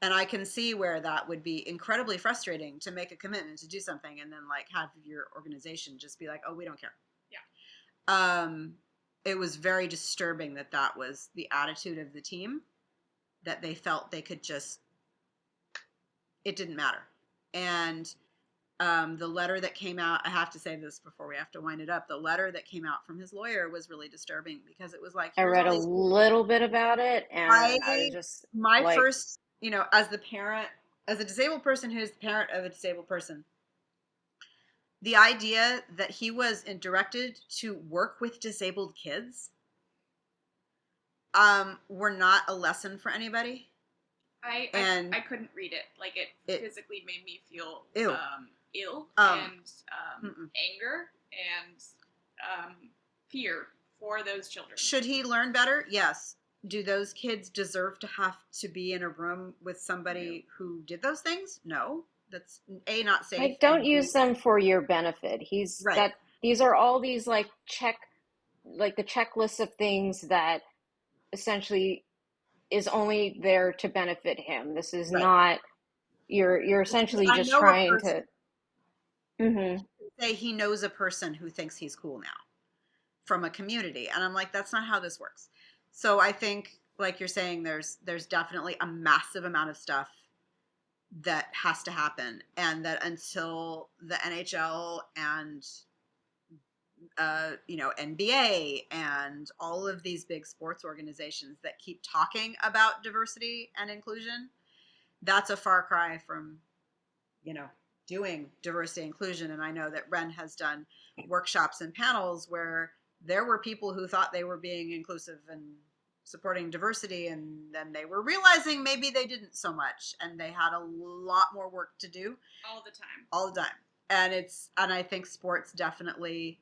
And I can see where that would be incredibly frustrating to make a commitment to do something and then like have your organization just be like, "Oh, we don't care." Yeah. It was very disturbing that that was the attitude of the team, that they felt they could just, it didn't matter. And the letter that came out, I have to say this before we have to wind it up. The letter that came out from his lawyer was really disturbing because it was like, I here's read all a these. little bit about it, I, and I was just my like, first, as the parent, as a disabled person who's the parent of a disabled person, the idea that he was directed to work with disabled kids were not a lesson for anybody. And I couldn't read it. Like it physically made me feel ew. Ill and Mm-mm. anger and fear for those children. Should he learn better? Yes. Do those kids deserve to have to be in a room with somebody who did those things? No. That's A, not safe, like, don't and B, use them for your benefit. right. These are all these like the checklist of things that essentially is only there to benefit him. This is Right. not, you're essentially I just know a trying person, to, hmm say he knows a person who thinks he's cool now from a community. And I'm like, that's not how this works. So I think, like you're saying, there's definitely a massive amount of stuff that has to happen, and that until the NHL and NBA and all of these big sports organizations that keep talking about diversity and inclusion, that's a far cry from doing diversity and inclusion. And I know that Wren has done workshops and panels where there were people who thought they were being inclusive and supporting diversity, and then they were realizing maybe they didn't so much, and they had a lot more work to do all the time. all the time. And I think sports definitely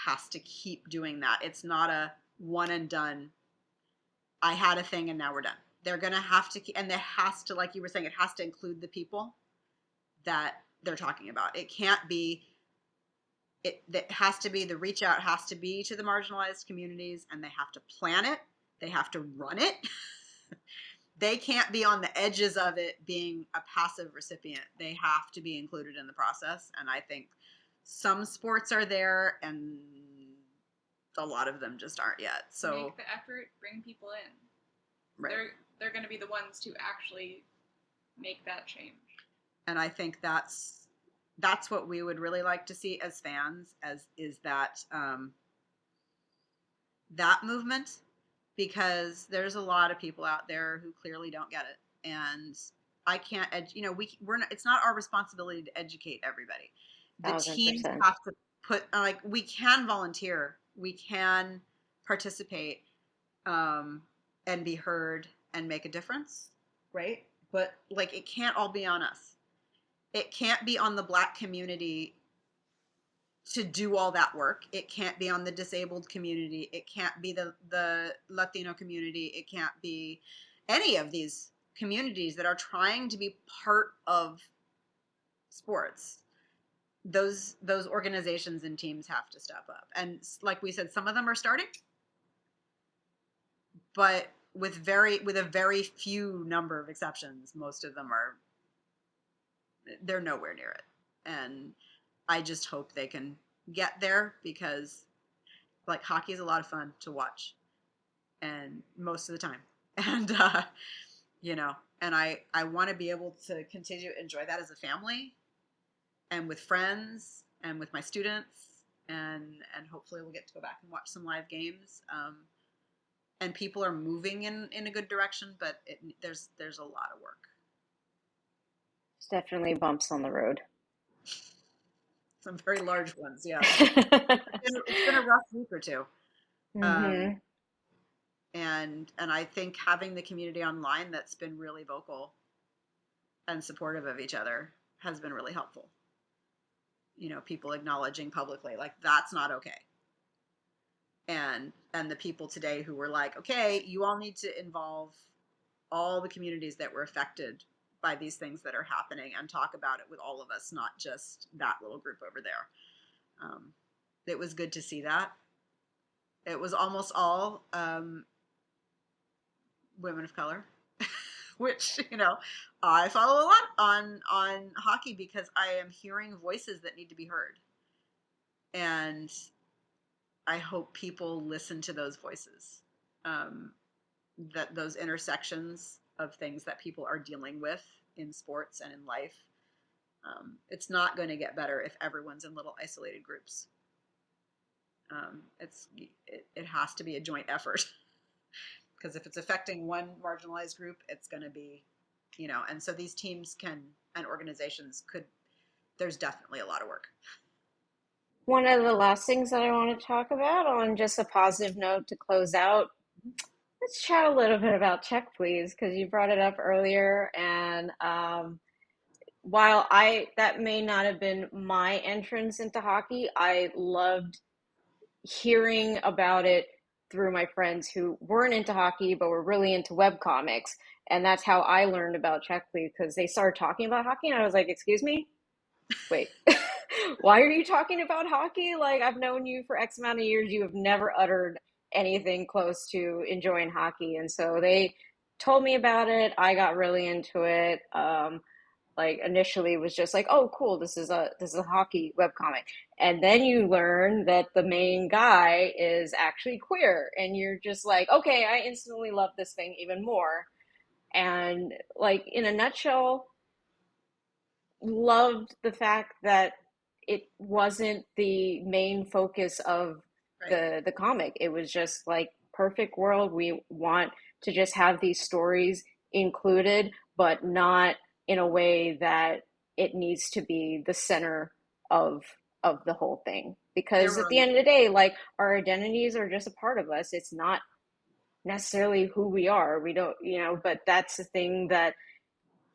has to keep doing that. It's not a one and done, I had a thing and now we're done. They're going to have to keep, and there has to, like you were saying, it has to include the people that they're talking about. It can't be, that has to be, the reach out has to be to the marginalized communities, and they have to plan it, they have to run it. They can't be on the edges of it being a passive recipient. They have to be included in the process. And I think some sports are there and a lot of them just aren't yet. So make the effort, bring people in. right. They're going to be the ones to actually make that change. And I think that's what we would really like to see as fans, as is that that movement, because there's a lot of people out there who clearly don't get it, and I can't we're not, it's not our responsibility to educate everybody. The teams 1000%. have to put, like, we can volunteer, we can participate, and be heard and make a difference, right? But like, it can't all be on us. It can't be on the Black community to do all that work. It can't be on the disabled community. It can't be the Latino community. It can't be any of these communities that are trying to be part of sports. Those organizations and teams have to step up. And like we said, some of them are starting, but with a very few number of exceptions, most of them they're nowhere near it. And I just hope they can get there, because like, hockey is a lot of fun to watch, and most of the time. And and I want to be able to continue to enjoy that as a family and with friends and with my students, and hopefully we'll get to go back and watch some live games. And people are moving in a good direction, but there's a lot of work. It's definitely bumps on the road. Some very large ones, yes. It's been a rough week or two. Um, hmm and I think having the community online that's been really vocal and supportive of each other has been really helpful. People acknowledging publicly like that's not okay. And the people today who were like, okay, you all need to involve all the communities that were affected by these things that are happening and talk about it with all of us, not just that little group over there. It was good to see that. It was almost all women of color, which I follow a lot on hockey because I am hearing voices that need to be heard, and I hope people listen to those voices. Um, that those intersections of things that people are dealing with in sports and in life. It's not going to get better if everyone's in little isolated groups. It has to be a joint effort because if it's affecting one marginalized group, it's going to be, and so these teams and organizations could. There's definitely a lot of work. One of the last things that I want to talk about on just a positive note to close out, let's chat a little bit about Check Please, because you brought it up earlier. And while that may not have been my entrance into hockey, I loved hearing about it through my friends who weren't into hockey but were really into web comics, and that's how I learned about Check Please, because they started talking about hockey and I was like, excuse me, wait, why are you talking about hockey? Like, I've known you for X amount of years, you have never uttered anything close to enjoying hockey. And so they told me about it, I got really into it. Like initially was just like, oh cool, this is a hockey webcomic, and then you learn that the main guy is actually queer, and you're just like, okay, I instantly love this thing even more. And like in a nutshell, loved the fact that it wasn't the main focus of Right. the comic. It was just like perfect world. We want to just have these stories included, but not in a way that it needs to be the center of the whole thing. There Because were at the end of the day, like our identities are just a part of us. It's not necessarily who we are. We don't, but that's the thing that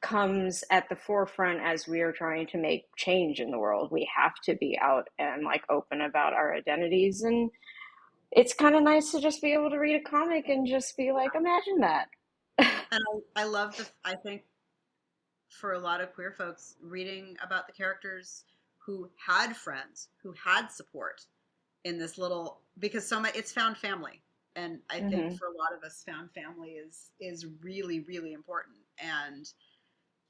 comes at the forefront as we are trying to make change in the world. We have to be out and like open about our identities. And it's kind of nice to just be able to read a comic and just be like, imagine that. and I love I think for a lot of queer folks reading about the characters who had friends, who had support in this little, because so much it's found family. And I think Mm-hmm. for a lot of us, found family is really, really important. And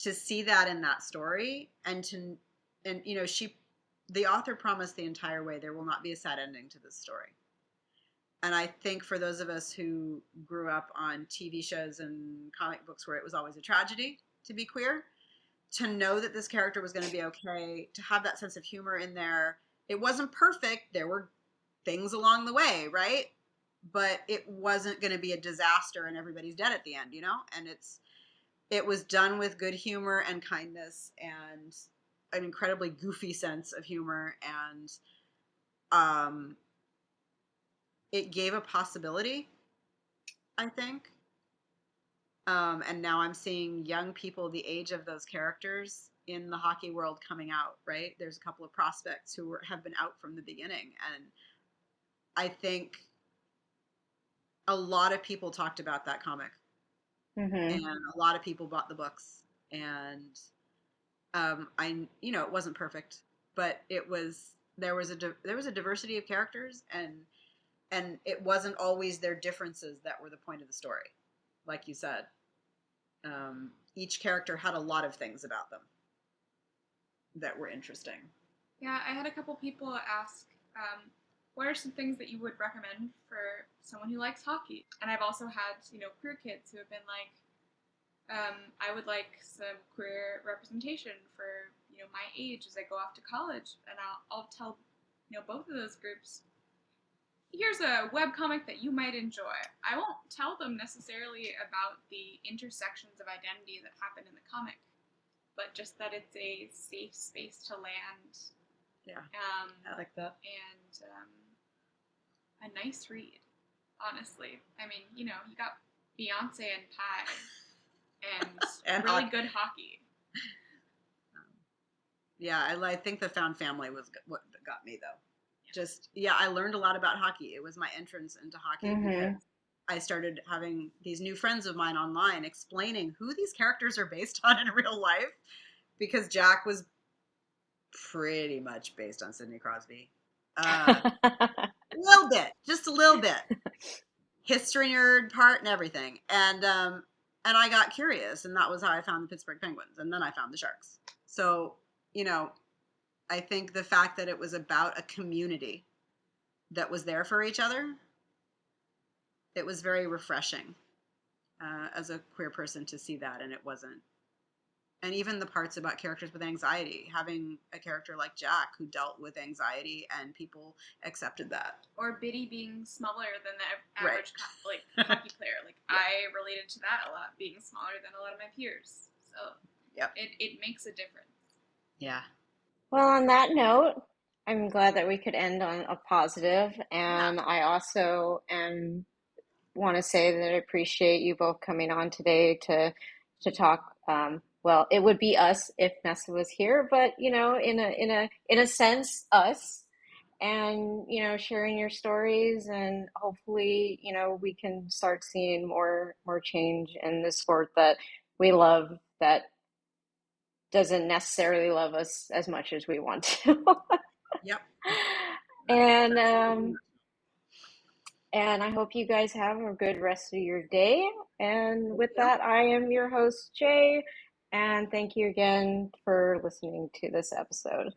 to see that in that story and the author promised the entire way there will not be a sad ending to this story. And I think for those of us who grew up on TV shows and comic books where it was always a tragedy to be queer, to know that this character was going to be okay, to have that sense of humor in there. It wasn't perfect. There were things along the way, right? But it wasn't going to be a disaster and everybody's dead at the end, And it was done with good humor and kindness and an incredibly goofy sense of humor, and um, it gave a possibility, I think. And now I'm seeing young people the age of those characters in the hockey world coming out, right? There's a couple of prospects who have been out from the beginning. And I think a lot of people talked about that comic Mm-hmm. and a lot of people bought the books. And it wasn't perfect, but there was a diversity of characters, and it wasn't always their differences that were the point of the story. Like you said, each character had a lot of things about them that were interesting. Yeah, I had a couple people ask, what are some things that you would recommend for someone who likes hockey? And I've also had, queer kids who have been like, I would like some queer representation for, my age as I go off to college. And I'll tell, both of those groups, here's a webcomic that you might enjoy. I won't tell them necessarily about the intersections of identity that happen in the comic, but just that it's a safe space to land. Yeah, I like that. And a nice read, honestly. I mean, you know, you got Beyonce and Pie and really good hockey. Yeah, I think the Found Family was what got me, though. Just, yeah, I learned a lot about hockey. It was my entrance into hockey because I started having these new friends of mine online explaining who these characters are based on in real life, because Jack was pretty much based on Sidney Crosby. A little bit, just a little bit. History nerd part and everything. And I got curious, and that was how I found the Pittsburgh Penguins, and then I found the Sharks. So, you know, I think the fact that it was about a community that was there for each other, it was very refreshing as a queer person to see that, and it wasn't. And even the parts about characters with anxiety, having a character like Jack who dealt with anxiety and people accepted that. Or Biddy being smaller than the average hockey player. Like, yeah. I related to that a lot, being smaller than a lot of my peers. So it makes a difference. Yeah. Well, on that note, I'm glad that we could end on a positive, and I also want to say that I appreciate you both coming on today to talk. Well, it would be us if Nessa was here, but you know, in a sense, us, and you know, sharing your stories, and hopefully, you know, we can start seeing more change in the sport that we love, that doesn't necessarily love us as much as we want to. Yep. And I hope you guys have a good rest of your day. And with that, I am your host, Jay. And thank you again for listening to this episode.